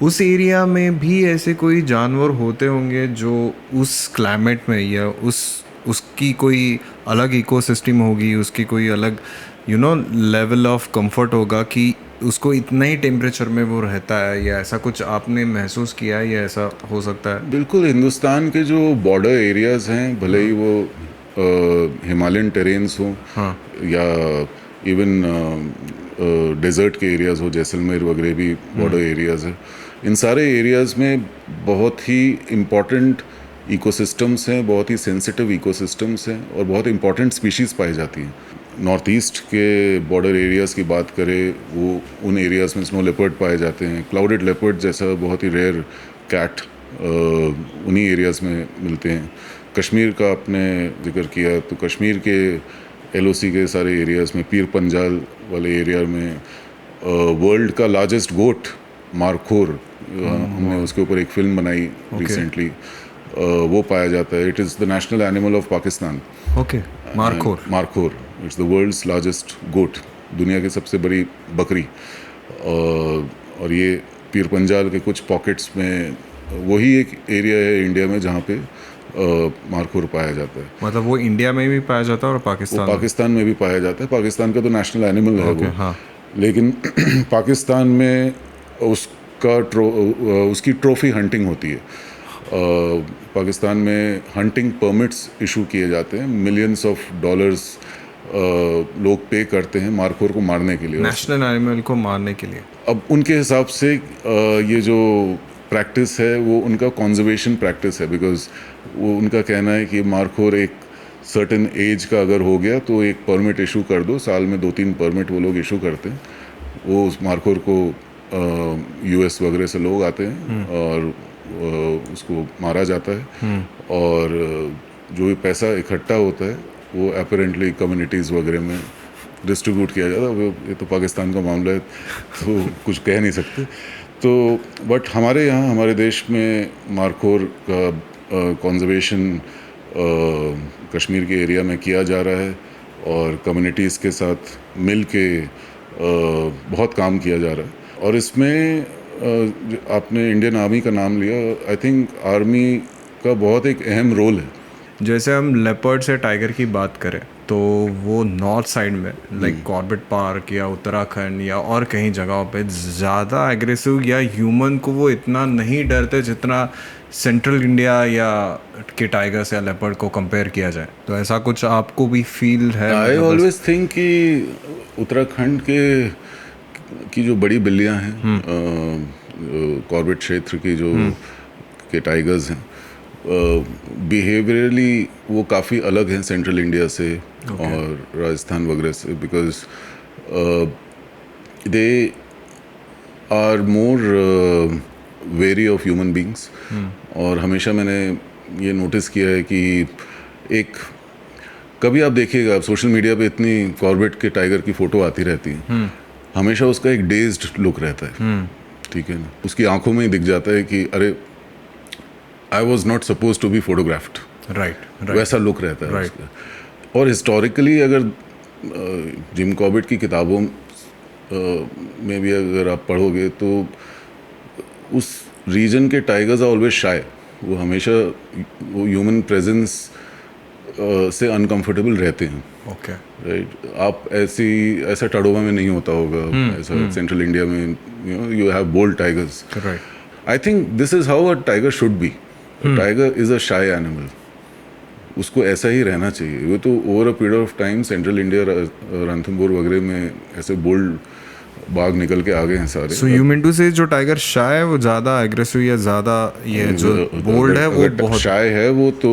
उस एरिया में भी ऐसे कोई जानवर होते होंगे जो उस क्लाइमेट में या उसकी कोई अलग इकोसिस्टम होगी, उसकी कोई अलग लेवल ऑफ कंफर्ट होगा कि उसको इतना ही टेम्परेचर में वो रहता है, या ऐसा कुछ आपने महसूस किया है या ऐसा हो सकता है? बिल्कुल, हिंदुस्तान के जो बॉर्डर एरियाज हैं, भले ही वो हिमालयन टेरेन्स हो, हाँ, या इवन डेजर्ट के एरियाज हो, जैसलमेर वगैरह भी बॉर्डर एरियाज है, इन सारे एरियाज में बहुत ही इम्पॉर्टेंट इकोसिस्टम्स हैं, बहुत ही सेंसिटिव इकोसिस्टम्स हैं और बहुत इंपॉर्टेंट स्पीशीज़ पाई जाती हैं। नॉर्थ ईस्ट के बॉर्डर एरियाज़ की बात करें, वो उन एरियाज़ में स्नो लेपर्ड पाए जाते हैं, क्लाउडेड लेपर्ड जैसा बहुत ही रेयर कैट उन्हीं एरियाज़ में मिलते हैं। कश्मीर का आपने जिक्र किया, तो कश्मीर के LOC के सारे एरियाज़ में, पीर पंजाल वाले एरिया में वर्ल्ड का लार्जेस्ट गोट मारखोर, हमने उसके ऊपर एक फिल्म बनाई रिसेंटली, वो पाया जाता है। It is the national animal of Pakistan. Okay, मारखोर it's the world's largest goat, दुनिया की सबसे बड़ी बकरी। और ये पीर पंजाल के कुछ पॉकेट्स में वही एक एरिया है इंडिया में जहाँ पे मारखोर पाया जाता है। मतलब वो इंडिया में भी पाया जाता है और पाकिस्तान में भी पाया जाता है। पाकिस्तान का तो नेशनल एनिमल है वो, हाँ। लेकिन पाकिस्तान में उसकी ट्रॉफी हंटिंग होती है। पाकिस्तान में हंटिंग परमिट्स इशू किए जाते हैं, मिलियंस ऑफ डॉलर्स लोग पे करते हैं मारखोर को मारने के लिए, नेशनल एनिमल को मारने के लिए। अब उनके हिसाब से ये जो प्रैक्टिस है वो उनका कॉन्जर्वेशन प्रैक्टिस है, बिकॉज वो उनका कहना है कि मारखोर एक सर्टेन एज का अगर हो गया तो एक परमिट इशू कर दो, साल में 2-3 परमिट वो लोग इशू करते हैं। वो उस मारखोर को US वगैरह से लोग आते हैं और उसको मारा जाता है, और जो भी पैसा इकट्ठा होता है वो अपेरेंटली कम्युनिटीज़ वगैरह में डिस्ट्रीब्यूट किया जाता है। ये तो पाकिस्तान का मामला है तो कुछ कह नहीं सकते। तो बट हमारे यहाँ, हमारे देश में मारखोर का कंजर्वेशन कश्मीर के एरिया में किया जा रहा है, और कम्युनिटीज़ के साथ मिल के बहुत काम किया जा रहा है। और इसमें आपने इंडियन आर्मी का नाम लिया, आई थिंक आर्मी का बहुत एक अहम रोल है। जैसे हम लेपर्ड से टाइगर की बात करें तो वो नॉर्थ साइड में लाइक कॉर्बेट पार्क या उत्तराखंड या और कहीं जगहों पे ज़्यादा एग्रेसिव या ह्यूमन को वो इतना नहीं डरते जितना सेंट्रल इंडिया या के टाइगर्स या लेपर्ड को कंपेयर किया जाए। तो ऐसा कुछ आपको भी फील है? आई ऑलवेज थिंक कि उत्तराखंड की जो बड़ी बिल्लियाँ हैं, कॉर्बेट क्षेत्र की जो के टाइगर्स हैं, बिहेवियरली वो काफ़ी अलग हैं सेंट्रल इंडिया से और राजस्थान वगैरह से, because they are more wary of human beings. और हमेशा मैंने ये नोटिस किया है कि एक कभी आप देखिएगा, आप सोशल मीडिया पे इतनी कॉर्बेट के टाइगर की फ़ोटो आती रहती है, हमेशा उसका एक डेज्ड लुक रहता है, ठीक है ना, उसकी आंखों में ही दिख जाता है कि अरे I was not suppose to be photographed, right, वैसा लुक रहता है right. उसका। और हिस्टोरिकली अगर जिम कॉर्बेट की किताबों में भी अगर आप पढ़ोगे तो उस रीजन के टाइगर्स आर ऑलवेज शाय, वो हमेशा वो ह्यूमन प्रेजेंस से अनकंफर्टेबल रहते हैं। Okay, right. आप ऐसा टडोवा में नहीं होता होगा, ऐसा सेंट्रल इंडिया में you have bold tigers, right. I think this is how a tiger should be. Tiger is a shy animal, उसको ऐसा ही रहना चाहिए। वो तो over a period of time central India, Ranthambore वगैरह में ऐसे बोल्ड बाघ निकल के आ गए हैं सारे। सो यू मीन टू से जो टाइगर शाय है वो ज़्यादा एग्रेसिव या ज़्यादा ये जो बोल्ड है वो बहुत शाय है, वो तो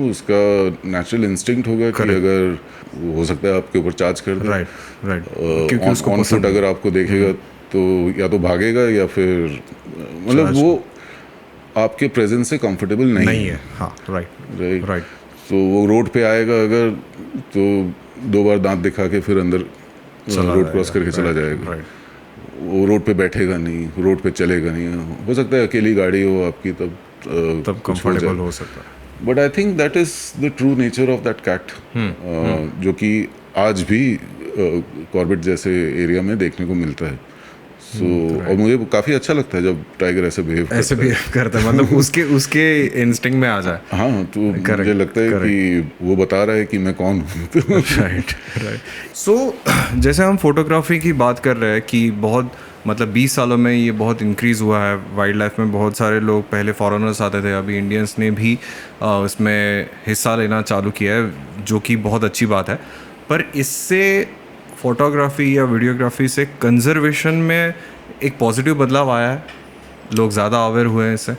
उसका नेचुरल इंस्टिंक्ट होगा कि अगर वो हो सकता है आपके ऊपर चार्ज कर दे, राइट, क्योंकि उसको ऑन फुट अगर आपको देखेगा तो या तो भागेगा या फिर मतलब वो आपके प्रेजेंस से कंफर्टेबल नहीं है। हाँ, राइट राइट राइट। तो वो रोड पे आएगा अगर, तो 2 बार दांत दिखा के फिर अंदर रोड क्रॉस करके चला जाएगा। राइट। वो रोड पे बैठेगा नहीं, रोड पे चलेगा नहीं। हो सकता है अकेली गाड़ी हो आपकी, तब तब कंफर्टेबल हो सकता है। But I think that is the true nature of that cat, जो कि आज भी कॉर्बेट जैसे एरिया में देखने को मिलता है। और मुझे काफ़ी अच्छा लगता है जब टाइगर ऐसे बिहेव करता है, मतलब उसके इंस्टिंक्ट में आ जाए। हाँ, तो मुझे लगता है कि वो बता रहा है कि मैं कौन हूँ। Right right. सो जैसे हम फोटोग्राफी की बात कर रहे हैं कि बहुत मतलब 20 सालों में ये बहुत इंक्रीज़ हुआ है वाइल्ड लाइफ में। बहुत सारे लोग, पहले फॉरेनर्स आते थे, अभी इंडियंस ने भी उसमें हिस्सा लेना चालू किया है, जो कि बहुत अच्छी बात है। पर इससे फोटोग्राफी या वीडियोग्राफी से कंजर्वेशन में एक पॉजिटिव बदलाव आया है, लोग ज़्यादा अवेयर हुए हैं इससे।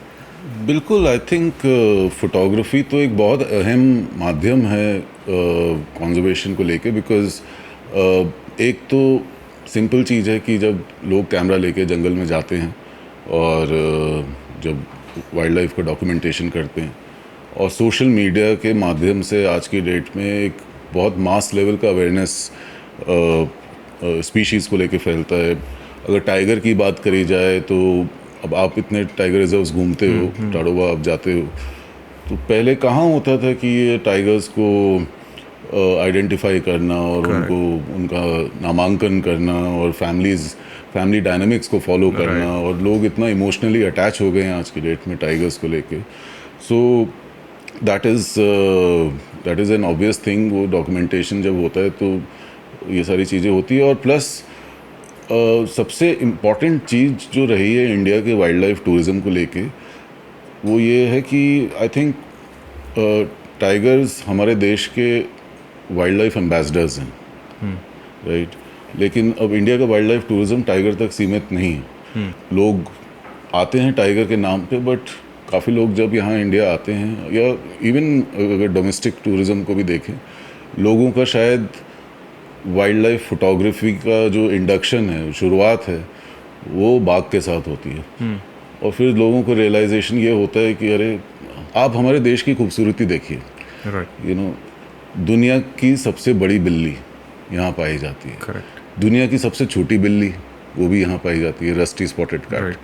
बिल्कुल, आई थिंक फोटोग्राफी तो एक बहुत अहम माध्यम है कंजर्वेशन को लेके, बिकॉज एक तो सिंपल चीज़ है कि जब लोग कैमरा लेके जंगल में जाते हैं और जब वाइल्ड लाइफ का डॉक्यूमेंटेशन करते हैं, और सोशल मीडिया के माध्यम से आज की डेट में एक बहुत मास लेवल का अवेयरनेस स्पीशीज़ को लेके फैलता है। अगर टाइगर की बात करी जाए तो अब आप इतने टाइगर रिजर्व्स घूमते हो, टाडोबा आप जाते हो, तो पहले कहाँ होता था कि ये टाइगर्स को आइडेंटिफाई करना और उनको उनका नामांकन करना और फैमिली डायनामिक्स को फॉलो करना, और लोग इतना इमोशनली अटैच हो गए हैं आज की डेट में टाइगर्स को लेके। So that is an obvious thing. वो डॉक्यूमेंटेशन जब होता है तो ये सारी चीज़ें होती है। और प्लस सबसे इम्पॉर्टेंट चीज़ जो रही है इंडिया के वाइल्ड लाइफ टूरिज़्म को लेके, वो ये है कि आई थिंक टाइगर्स हमारे देश के वाइल्ड लाइफ एम्बेसडर्स हैं, राइट। लेकिन अब इंडिया का वाइल्ड लाइफ टूरिज़्म टाइगर तक सीमित नहीं है। लोग आते हैं टाइगर के नाम पे, बट काफ़ी लोग जब यहाँ इंडिया आते हैं, या इवन अगर डोमेस्टिक टूरिज़्म को भी देखें, लोगों का शायद वाइल्ड लाइफ फोटोग्राफी का जो इंडक्शन है, शुरुआत है, वो बाघ के साथ होती है। और फिर लोगों को रियलाइजेशन ये होता है कि अरे आप हमारे देश की खूबसूरती देखिए, यू नो, दुनिया की सबसे बड़ी बिल्ली यहाँ पाई जाती है। करेक्ट। दुनिया की सबसे छोटी बिल्ली वो भी यहाँ पाई जाती है, रस्टी स्पॉटेड कैट।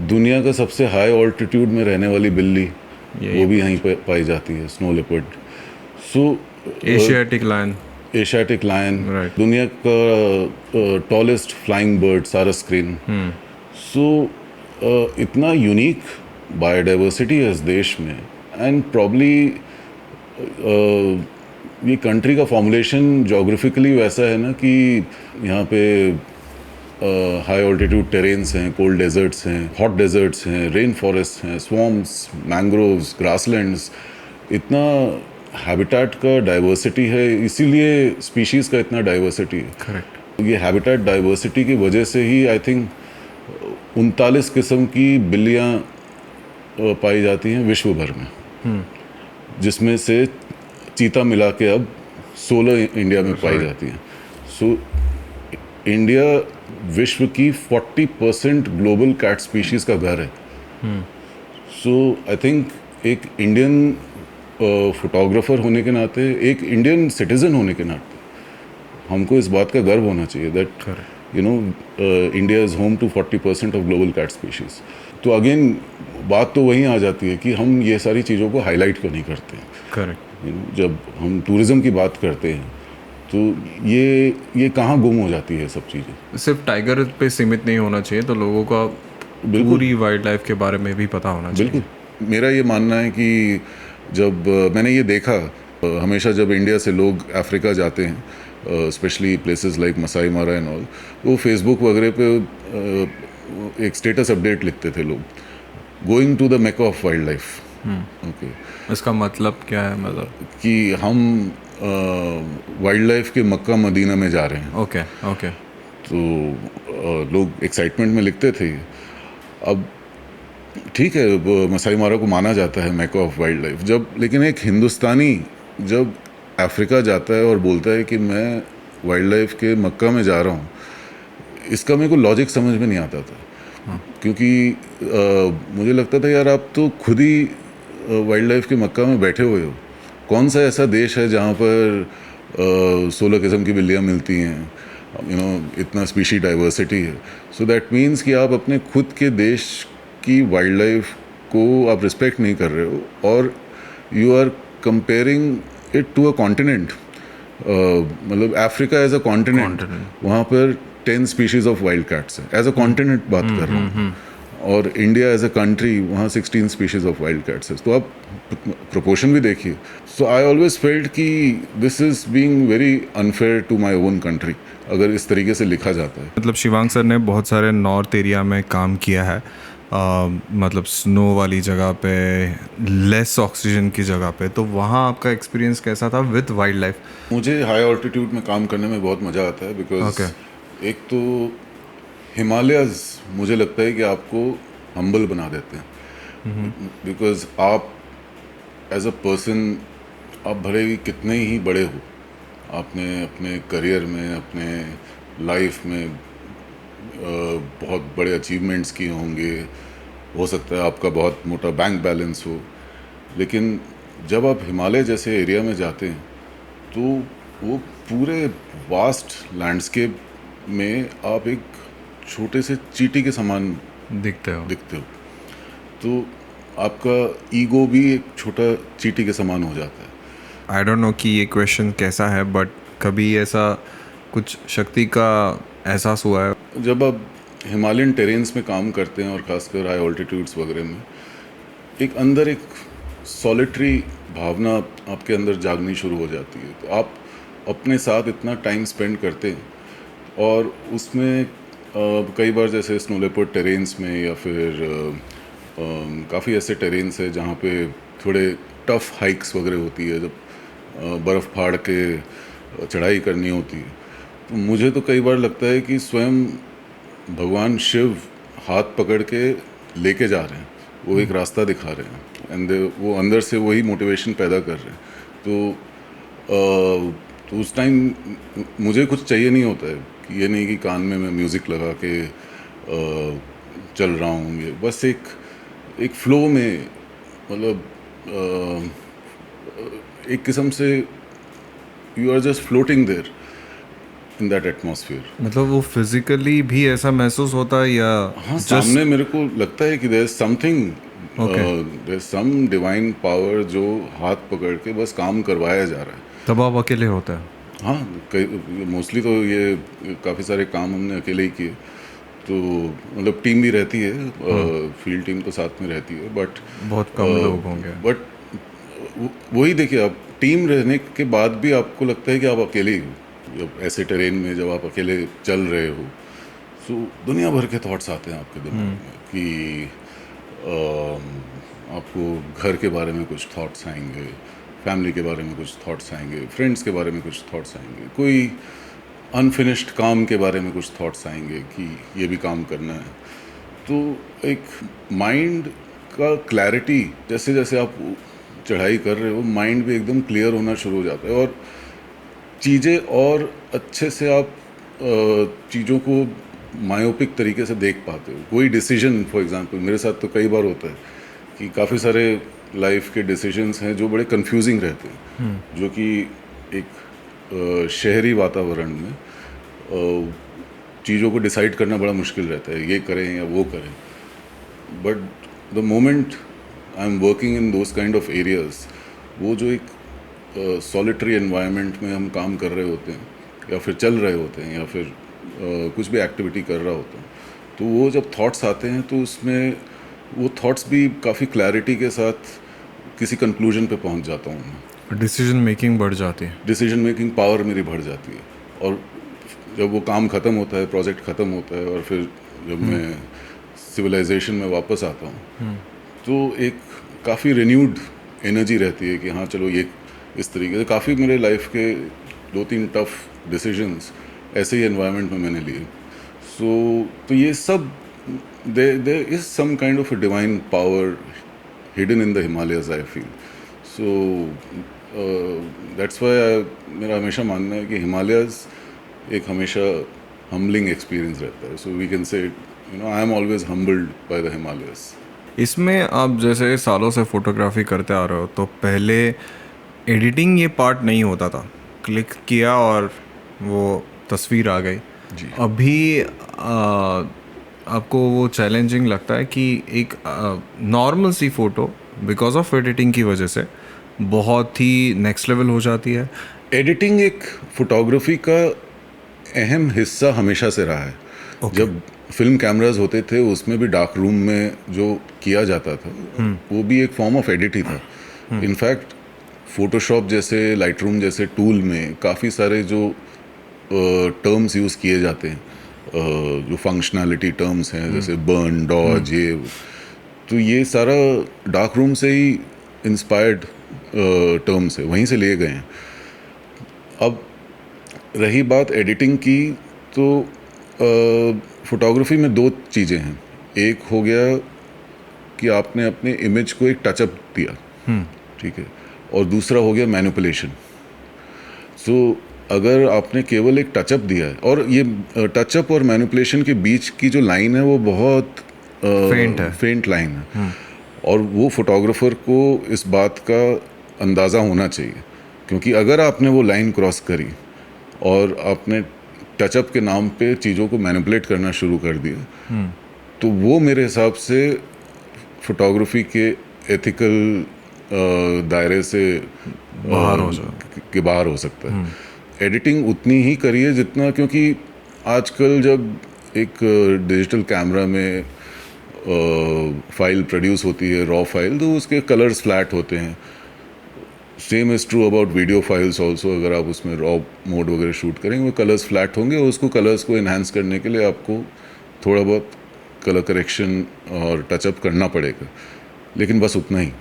दुनिया का सबसे हाई ऑल्टीट्यूड में रहने वाली बिल्ली वो भी यहीं पाई जाती है, स्नो लेपर्ड। सो एशियाटिक लायन, दुनिया का टॉलेस्ट फ्लाइंग बर्ड सारस क्रेन। सो इतना यूनिक बायोडाइवर्सिटी है इस देश में, एंड प्रॉब्ली ये कंट्री का फॉर्मुलेशन जोग्राफिकली वैसा है ना कि यहाँ पे हाई ऑल्टीट्यूड टेरेन्स हैं, कोल्ड डेजर्ट्स हैं, हॉट डेजर्ट्स हैं, रेन फॉरेस्ट हैं, स्वॉम्प्स, मैंग्रोव्स, ग्रासलैंड्स, इतना हैबिटेट का डाइवर्सिटी है, इसीलिए स्पीशीज़ का इतना डाइवर्सिटी है। करेक्ट। ये हैबिटेट डाइवर्सिटी की वजह से ही आई थिंक 39 किस्म की बिल्लियाँ पाई जाती हैं विश्व भर में, जिसमें से चीता मिला के अब 16 इंडिया में पाई जाती हैं। सो इंडिया विश्व की 40% ग्लोबल कैट स्पीशीज़ का घर है। सो आई थिंक एक इंडियन फोटोग्राफर होने के नाते, एक इंडियन सिटीज़न होने के नाते, हमको इस बात का गर्व होना चाहिए that you know India is home to 40% of global cat species. तो अगेन बात तो वहीं आ जाती है कि हम ये सारी चीज़ों को हाईलाइट क्यों नहीं करते हैं। करेक्ट। जब हम टूरिज़्म की बात करते हैं तो ये कहाँ गुम हो जाती है सब चीज़ें। सिर्फ टाइगर पे सीमित नहीं होना चाहिए, तो लोगों का पूरी वाइल्ड लाइफ के बारे में भी पता होना चाहिए। बिल्कुल, मेरा ये मानना है कि जब मैंने ये देखा, हमेशा जब इंडिया से लोग अफ्रीका जाते हैं, स्पेशली प्लेसेस लाइक मसाई मारा एंड ऑल, वो फेसबुक वगैरह पे एक स्टेटस अपडेट लिखते थे लोग, going to the Mecca of wildlife. Okay, इसका मतलब क्या है? मतलब कि हम वाइल्ड लाइफ के मक्का मदीना में जा रहे हैं। Okay okay. तो लोग एक्साइटमेंट में लिखते थे। अब ठीक है, मसाई मारा को माना जाता है मेका ऑफ वाइल्ड लाइफ, जब लेकिन एक हिंदुस्तानी जब अफ्रीका जाता है और बोलता है कि मैं वाइल्ड लाइफ के मक्का में जा रहा हूँ, इसका मेरे को लॉजिक समझ में नहीं आता था। क्योंकि मुझे लगता था यार आप तो खुद ही वाइल्ड लाइफ के मक्का में बैठे हुए हो। कौन सा ऐसा देश है जहाँ पर 16 किस्म की बिल्लियाँ मिलती हैं, इतना स्पीशी डाइवर्सिटी है। सो दैट मीन्स कि आप अपने खुद के देश की वाइल्ड लाइफ को आप रिस्पेक्ट नहीं कर रहे हो और you are comparing it to a continent. मतलब अफ्रीका एज अ कॉन्टिनेंट, वहाँ पर 10 स्पीशीज ऑफ वाइल्ड कैट्स है, एज अ कॉन्टिनेंट बात कर रहा हूँ। और इंडिया एज अ कंट्री, वहाँ 16 स्पीशीज ऑफ वाइल्ड कैट्स है। तो आप प्रोपोर्शन भी देखिए। सो आई ऑलवेज फेल्ट कि this is being very unfair to my own country, अगर इस तरीके से लिखा जाता है। मतलब शिवांग सर ने बहुत सारे नॉर्थ एरिया में काम किया है, मतलब स्नो वाली जगह पे, लेस ऑक्सीजन की जगह पे, तो वहाँ आपका एक्सपीरियंस कैसा था विद वाइल्ड लाइफ? मुझे हाई ऑल्टीट्यूड में काम करने में बहुत मज़ा आता है, बिकॉज Okay. एक तो हिमालयाज़ मुझे लगता है कि आपको हम्बल बना देते हैं। बिकॉज आप एज अ पर्सन, आप भले ही कितने ही बड़े हो, आपने अपने करियर में, अपने लाइफ में बहुत बड़े अचीवमेंट्स किए होंगे, हो सकता है आपका बहुत मोटा बैंक बैलेंस हो, लेकिन जब आप हिमालय जैसे एरिया में जाते हैं तो वो पूरे वास्ट लैंडस्केप में आप एक छोटे से चींटी के समान दिखते हो। दिखते हो। तो आपका ईगो भी एक छोटा चींटी के समान हो जाता है। आई डोंट नो कि ये क्वेश्चन कैसा है, बट कभी ऐसा कुछ शक्ति का एहसास हुआ है? जब आप हिमालयन टेरेन्स में काम करते हैं और खासकर हाई ऑल्टीट्यूड्स वगैरह में, एक अंदर एक सॉलिटरी भावना आपके अंदर जागनी शुरू हो जाती है। तो आप अपने साथ इतना टाइम स्पेंड करते हैं और उसमें कई बार जैसे स्नो लेपर्ड टेरेन्स में या फिर काफ़ी ऐसे टेरेन्स है जहाँ पे थोड़े टफ हाइक्स वगैरह होती है, जब बर्फ़ फाड़ के चढ़ाई करनी होती है। तो मुझे तो कई बार लगता है कि स्वयं भगवान शिव हाथ पकड़ के लेके जा रहे हैं, वो एक रास्ता दिखा रहे हैं, एंड वो अंदर से वही मोटिवेशन पैदा कर रहे हैं। तो उस टाइम मुझे कुछ चाहिए नहीं होता है, कि ये नहीं कि कान में मैं म्यूज़िक लगा के चल रहा हूँ, ये बस एक फ़्लो में, मतलब एक किस्म से you are just floating there in that atmosphere. मतलब वो फिजिकली भी ऐसा महसूस होता है या हाँ, सामने मेरे को लगता है कि there is something, Okay. There is some divine power जो हाथ पकड़ के बस काम करवाया जा रहा है। तब आप अकेले होते हैं? हाँ, कई मोस्टली तो ये काफ़ी सारे काम हमने अकेले ही किए। तो मतलब टीम भी रहती है, फील्ड टीम तो साथ में रहती है, बट बहुत कम लोग होंगे। बट वही देखिए, आप टीम रहने के बाद भी आपको लगता है कि आप अकेले ही हो। जब ऐसे टेरेन में जब आप अकेले चल रहे हो, तो दुनिया भर के थॉट्स आते हैं आपके दिमाग में कि आपको घर के बारे में कुछ थॉट्स आएंगे, फैमिली के बारे में कुछ थॉट्स आएंगे, फ्रेंड्स के बारे में कुछ थॉट्स आएंगे, कोई अनफिनिश्ड काम के बारे में कुछ थॉट्स आएंगे कि ये भी काम करना है। तो एक माइंड का क्लैरिटी, जैसे जैसे आप चढ़ाई कर रहे हो, माइंड भी एकदम क्लियर होना शुरू हो जाता है और चीज़ें और अच्छे से आप चीज़ों को मायोपिक तरीके से देख पाते हो। कोई डिसीजन, फॉर एग्जांपल मेरे साथ तो कई बार होता है कि काफ़ी सारे लाइफ के डिसीजंस हैं जो बड़े कंफ्यूजिंग रहते हैं, जो कि एक शहरी वातावरण में चीज़ों को डिसाइड करना बड़ा मुश्किल रहता है, ये करें या वो करें। But the moment I am working in those kind of areas, वो जो एक सॉलिटरी एनवायरनमेंट में हम काम कर रहे होते हैं या फिर चल रहे होते हैं या फिर कुछ भी एक्टिविटी कर रहा होता हूँ, तो वो जब थॉट्स आते हैं तो उसमें वो थॉट्स भी काफ़ी क्लैरिटी के साथ किसी कंक्लूजन पे पहुँच जाता हूँ मैं। डिसीजन मेकिंग बढ़ जाती है। डिसीजन मेकिंग पावर मेरी बढ़ जाती है, और जब वो काम ख़त्म होता है, प्रोजेक्ट ख़त्म होता है और फिर जब मैं सिविलाइजेशन में वापस आता हूँ, तो एक काफ़ी रिन्यूड एनर्जी रहती है कि हाँ चलो, ये इस तरीके से काफ़ी मेरे लाइफ के 2-3 टफ डिसीजंस ऐसे ही एनवायरनमेंट में मैंने लिए। तो ये सब, there is some kind of a divine power hidden in the Himalayas, I feel. So that's why मेरा हमेशा मानना है कि हिमालयाज़ एक हमेशा हम्बलिंग एक्सपीरियंस रहता है। So we can say I am always humbled by the Himalayas. इसमें आप जैसे सालों से फोटोग्राफी करते आ रहे हो, तो पहले एडिटिंग ये पार्ट नहीं होता था, क्लिक किया और वो तस्वीर आ गई। जी। अभी आपको वो चैलेंजिंग लगता है कि एक नॉर्मल सी फ़ोटो बिकॉज ऑफ एडिटिंग की वजह से बहुत ही नेक्स्ट लेवल हो जाती है? एडिटिंग एक फोटोग्राफी का अहम हिस्सा हमेशा से रहा है। जब फिल्म कैमरास होते थे उसमें भी डार्क रूम में जो किया जाता था वो भी एक फॉर्म ऑफ एडिट ही था। इनफैक्ट फोटोशॉप जैसे, लाइट रूम जैसे टूल में काफ़ी सारे जो टर्म्स यूज़ किए जाते हैं, जो फंक्शनैलिटी टर्म्स हैं जैसे बर्न, डॉज, ये, तो ये सारा डार्क रूम से ही इंस्पायर्ड टर्म्स है, वहीं से लिए गए हैं। अब रही बात एडिटिंग की, तो फोटोग्राफी में दो चीज़ें हैं। एक हो गया कि आपने अपने इमेज को एक टचअप दिया, ठीक है, और दूसरा हो गया मैनिपुलेशन। सो अगर आपने केवल एक टचअप दिया है, और ये टचअप और मैनिपुलेशन के बीच की जो लाइन है वो बहुत फेंट लाइन है, और वो फोटोग्राफर को इस बात का अंदाज़ा होना चाहिए, क्योंकि अगर आपने वो लाइन क्रॉस करी और आपने टचअप के नाम पे चीज़ों को मैनिपुलेट करना शुरू कर दिया, तो वो मेरे हिसाब से फोटोग्राफी के एथिकल दायरे से बाहर हो सकता है। एडिटिंग उतनी ही करिए जितना, क्योंकि आजकल जब एक डिजिटल कैमरा में फाइल प्रोड्यूस होती है, रॉ फाइल, तो उसके कलर्स फ्लैट होते हैं। Same is true about video files also. अगर आप उसमें रॉ मोड वगैरह शूट करेंगे वो कलर्स फ्लैट होंगे, और उसको कलर्स को इन्हांस करने के लिए आपको थोड़ा बहुत कलर करेक्शन और टचअप करना पड़ेगा, लेकिन बस उतना ही।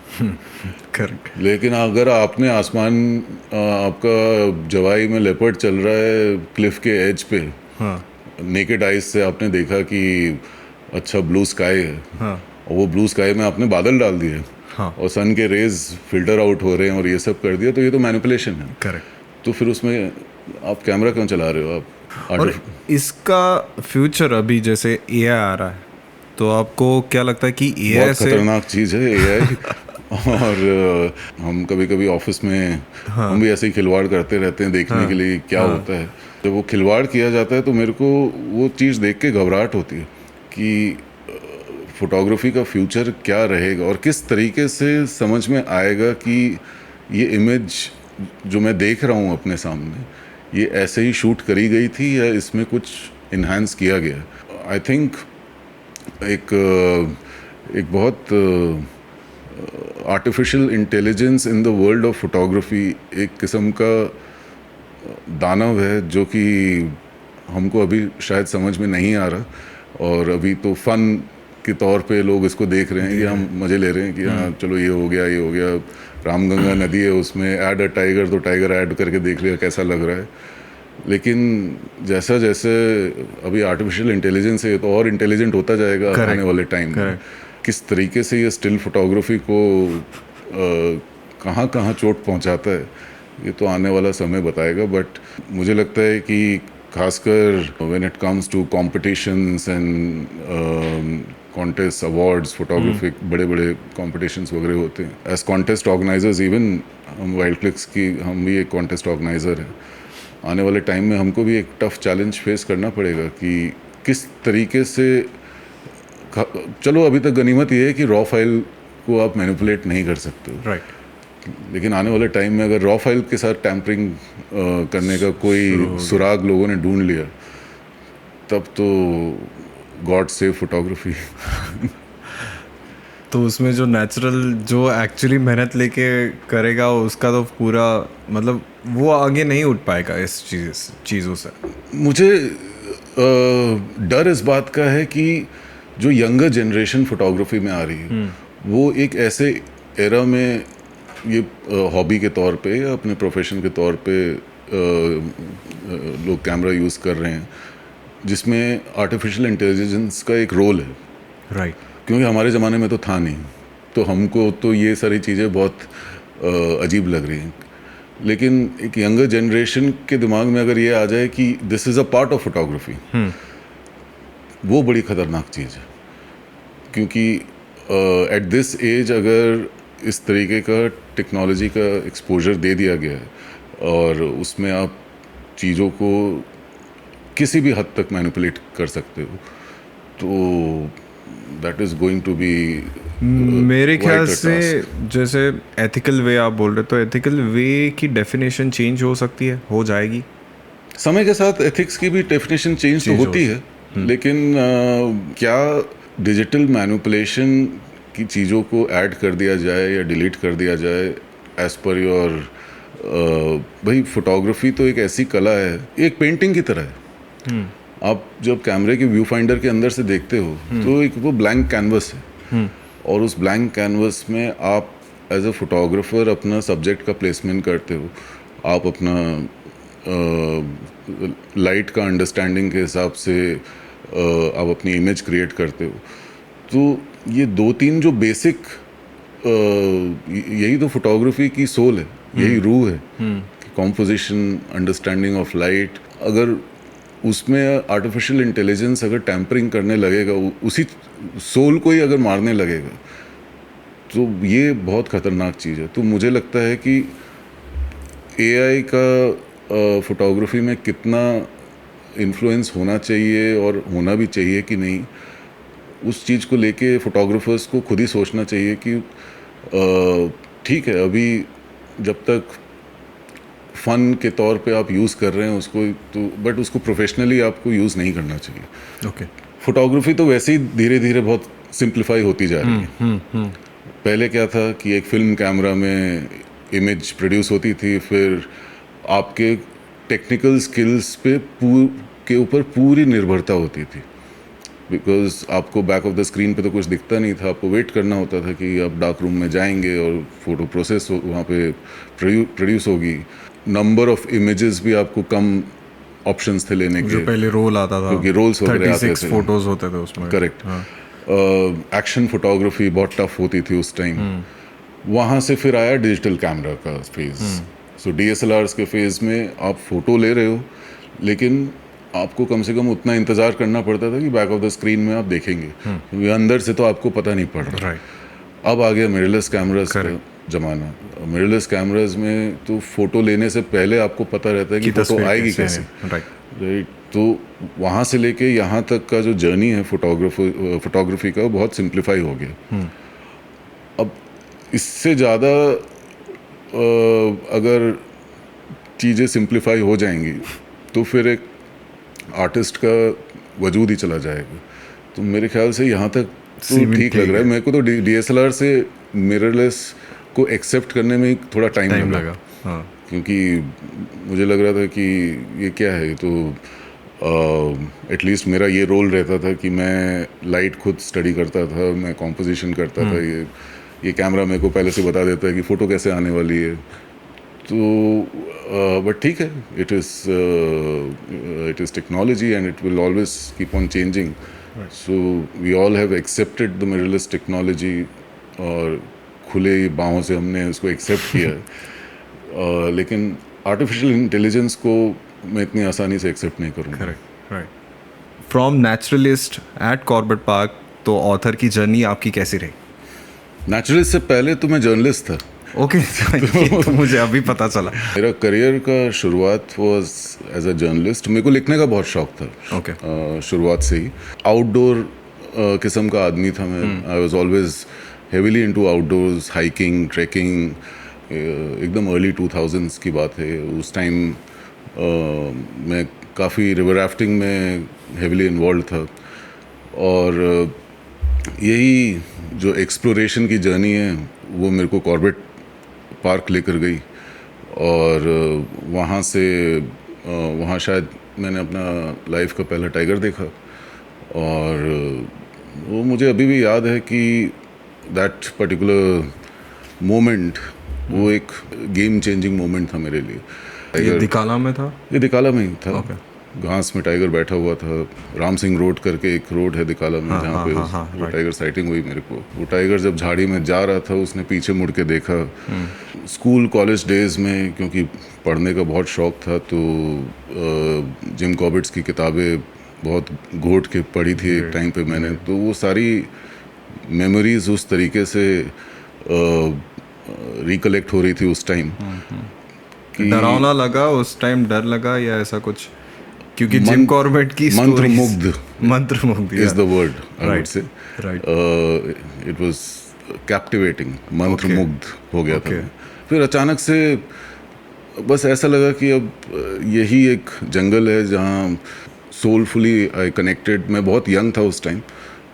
करेक्ट। लेकिन अगर आपने आसमान, आपका जवाई में लेपर्ड चल रहा है क्लिफ के एज पे, नेकेड आइज से आपने देखा कि अच्छा ब्लू स्काई है, और वो ब्लू स्काई में आपने बादल डाल दिए, और सन के रेज फिल्टर आउट हो रहे हैं और ये सब कर दिया, तो ये तो मैनिपुलेशन है। करेक्ट। तो फिर उसमें आप कैमरा क्यों चला रहे हो आप? और इसका फ्यूचर अभी जैसे एआई आ रहा है, तो आपको क्या लगता है कि एआई बहुत से खतरनाक चीज़ है एआई। और हम कभी कभी ऑफिस में हम भी ऐसे ही खिलवाड़ करते रहते हैं देखने के लिए क्या होता है। जब वो खिलवाड़ किया जाता है तो मेरे को वो चीज़ देख के घबराहट होती है कि फोटोग्राफी का फ्यूचर क्या रहेगा, और किस तरीके से समझ में आएगा कि ये इमेज जो मैं देख रहा हूँ अपने सामने, ये ऐसे ही शूट करी गई थी या इसमें कुछ इन्हांस किया गया। आई थिंक एक बहुत artificial intelligence in the world of photography एक किस्म का दानव है, जो कि हमको अभी शायद समझ में नहीं आ रहा, और अभी तो फन के तौर पे लोग इसको देख रहे हैं कि हम मज़े ले रहे हैं कि हाँ चलो ये हो गया, रामगंगा नदी है उसमें ऐड अ टाइगर, तो टाइगर ऐड करके देख लिया कैसा लग रहा है। लेकिन जैसा जैसे अभी आर्टिफिशियल इंटेलिजेंस है, तो और इंटेलिजेंट होता जाएगा आने वाले टाइम में। किस तरीके से ये स्टिल फोटोग्राफी को कहाँ कहाँ चोट पहुँचाता है, ये तो आने वाला समय बताएगा। बट मुझे लगता है कि खासकर when it comes to competitions and contest, awards, photography बड़े बड़े कॉम्पिटिशन्स वगैरह होते हैं, एज कॉन्टेस्ट ऑर्गेनाइजर्स, इवन हम वाइल्ड क्लिक्स की हम भी एक कॉन्टेस्ट ऑर्गेनाइज़र हैं। आने वाले टाइम में हमको भी एक टफ चैलेंज फेस करना पड़ेगा कि किस तरीके से, चलो अभी तक गनीमत ये है कि रॉ फाइल को आप मैनिपुलेट नहीं कर सकते हो, राइट, लेकिन आने वाले टाइम में अगर रॉ फाइल के साथ टैम्परिंग करने का कोई सुराग लोगों ने ढूंढ लिया, तब तो गॉड सेव फोटोग्राफी। तो उसमें जो नेचुरल, जो एक्चुअली मेहनत लेके करेगा उसका तो पूरा मतलब वो आगे नहीं उठ पाएगा इस चीज़ों से। मुझे डर इस बात का है कि जो यंगर जनरेशन फोटोग्राफी में आ रही है, वो एक ऐसे एरा में ये हॉबी के तौर पे या अपने प्रोफेशन के तौर पे लोग कैमरा यूज़ कर रहे हैं, जिसमें आर्टिफिशियल इंटेलिजेंस का एक रोल है। राइट। क्योंकि हमारे ज़माने में तो था नहीं, तो हमको तो ये सारी चीज़ें बहुत अजीब लग रही हैं। लेकिन एक यंगर जनरेशन के दिमाग में अगर ये आ जाए कि this is a part of photography, वो बड़ी ख़तरनाक चीज़ है, क्योंकि एट दिस एज अगर इस तरीके का टेक्नोलॉजी का एक्सपोजर दे दिया गया है और उसमें आप चीज़ों को किसी भी हद तक मैनिपुलेट कर सकते हो, तो that is going to be मेरे ख्याल से जैसे एथिकल वे आप बोल रहे, तो एथिकल वे की डेफिनेशन चेंज हो सकती है, हो जाएगी समय के साथ। एथिक्स की भी डेफिनेशन चेंज तो होती है, लेकिन क्या डिजिटल मैनिपुलेशन की चीज़ों को ऐड कर दिया जाए या डिलीट कर दिया जाए एज पर योर, भाई फोटोग्राफी तो एक ऐसी कला है, एक पेंटिंग की तरह है। आप जब कैमरे के व्यू फाइंडर के अंदर से देखते हो तो एक वो ब्लैंक कैनवस है, और उस ब्लैंक कैनवस में आप एज अ फोटोग्राफर अपना सब्जेक्ट का प्लेसमेंट करते हो, आप अपना लाइट का अंडरस्टैंडिंग के हिसाब से आप अपनी इमेज क्रिएट करते हो। तो ये दो तीन जो बेसिक, यही तो फोटोग्राफी की सोल है, यही रूह है, कॉम्पोजिशन, अंडरस्टैंडिंग ऑफ लाइट। अगर उसमें आर्टिफिशियल इंटेलिजेंस अगर टैम्परिंग करने लगेगा, उसी सोल को ही अगर मारने लगेगा, तो ये बहुत ख़तरनाक चीज़ है। तो मुझे लगता है कि एआई का फोटोग्राफी में कितना इन्फ्लुएंस होना चाहिए और होना भी चाहिए कि नहीं, उस चीज़ को लेके फोटोग्राफर्स को खुद ही सोचना चाहिए कि ठीक है, अभी जब तक फ़न के तौर पे आप यूज़ कर रहे हैं उसको, तो बट उसको प्रोफेशनली आपको यूज़ नहीं करना चाहिए। ओके। फोटोग्राफी तो वैसे ही धीरे धीरे बहुत सिंप्लीफाई होती जा रही है। पहले क्या था कि एक फिल्म कैमरा में इमेज प्रोड्यूस होती थी, फिर आपके टेक्निकल स्किल्स पे के ऊपर पूरी निर्भरता होती थी, बिकॉज आपको बैक ऑफ द स्क्रीन पे तो कुछ दिखता नहीं था, आपको वेट करना होता था कि आप डार्क रूम में जाएंगे और फोटो प्रोसेस वहाँ पे प्रोड्यूस होगी। नंबर ऑफ इमेजेस भी आपको कम ऑप्शंस थे लेने के, जो पहले रोल आता था, क्योंकि रोल्स वगैरह आते थे, फोटोज होते थे उसमें। करेक्ट। एक्शन फोटोग्राफी बहुत टफ होती थी उस टाइम। वहाँ से फिर आया डिजिटल कैमरा का फेज। सो DSLRs के फेज में आप फोटो ले रहे हो, लेकिन आपको कम से कम उतना इंतज़ार करना पड़ता था कि बैक ऑफ द स्क्रीन में आप देखेंगे, क्योंकि अंदर से तो आपको पता नहीं पड़ रहा। अब आ गया मिररलेस कैमरास का ज़माना। मिररलेस कैमरास में तो फोटो लेने से पहले आपको पता रहता है कि फोटो आएगी कैसे, राइट। तो वहाँ से लेके यहाँ तक का जो जर्नी है फोटोग्राफी का, बहुत सिंप्लीफाई हो गया। अब इससे ज़्यादा अगर चीज़ें सिंप्लीफाई हो जाएंगी तो फिर एक आर्टिस्ट का वजूद ही चला जाएगा। तो मेरे ख्याल से यहाँ तक तो ठीक लग रहा है। मेरे को तो DSLR से मिररलेस को एक्सेप्ट करने में थोड़ा टाइम लगा। हाँ। क्योंकि मुझे लग रहा था कि ये क्या है, तो एटलीस्ट मेरा ये रोल रहता था कि मैं लाइट खुद स्टडी करता था, मैं कॉम्पोजिशन करता था। ये कैमरा मेरे को पहले से बता देता है कि फ़ोटो कैसे आने वाली है। तो बट ठीक है, it is technology and it will always keep on changing. So we all have accepted the mirrorless technology, और खुले बाहों से हमने उसको एक्सेप्ट किया। लेकिन आर्टिफिशियल इंटेलिजेंस को मैं इतनी आसानी से एक्सेप्ट नहीं करूँगा। Correct, right. From naturalist at Corbett park, तो ऑथर की जर्नी आपकी कैसी रही? नेचुरलिस्ट से पहले तो मैं जर्नलिस्ट था। ओके। तो मुझे अभी पता चला। मेरा करियर का शुरुआत वाज एज अ जर्नलिस्ट। मेरे को लिखने का बहुत शौक था। ओके। शुरुआत से ही आउटडोर किस्म का आदमी था मैं। I was always heavily into outdoors, hiking, trekking. एकदम अर्ली 2000s की बात है। उस टाइम मैं काफ़ी रिवर राफ्टिंग में हेविली इन्वॉल्व था, और यही जो एक्सप्लोरेशन की जर्नी है वो मेरे को कॉर्बेट पार्क लेकर गई। और वहाँ से वहाँ शायद मैंने अपना लाइफ का पहला टाइगर देखा, और वो मुझे अभी भी याद है कि दैट पर्टिकुलर मोमेंट वो एक गेम चेंजिंग मोमेंट था मेरे लिए। ये दिकाला में था? ये दिकाला में ही था। Okay. घास में टाइगर बैठा हुआ था। राम सिंह रोड करके एक रोड है दिकाला में, जहाँ पे वो टाइगर साइटिंग हुई मेरे को। वो टाइगर जब झाड़ी में जा रहा था, उसने पीछे मुड़ के देखा। स्कूल कॉलेज डेज में क्योंकि पढ़ने का बहुत शौक था, तो जिम कॉर्बेट्स की किताबें बहुत घोट के पढ़ी थी एक टाइम पे मैंने, तो वो सारी मेमोरीज उस तरीके से रिकलेक्ट हो रही थी उस टाइम कि डरावना लगा उस टाइम, डर लगा या ऐसा कुछ? क्योंकि जिम कॉर्बेट की मंत्रमुग्ध मंत्रमुग्ध is the word I would say, right. It was captivating, मंत्रमुग्ध हो गया था Okay. मैं। फिर अचानक से बस ऐसा लगा कि अब यही एक जंगल है जहाँ सोलफुली आई कनेक्टेड। मैं बहुत यंग था उस टाइम,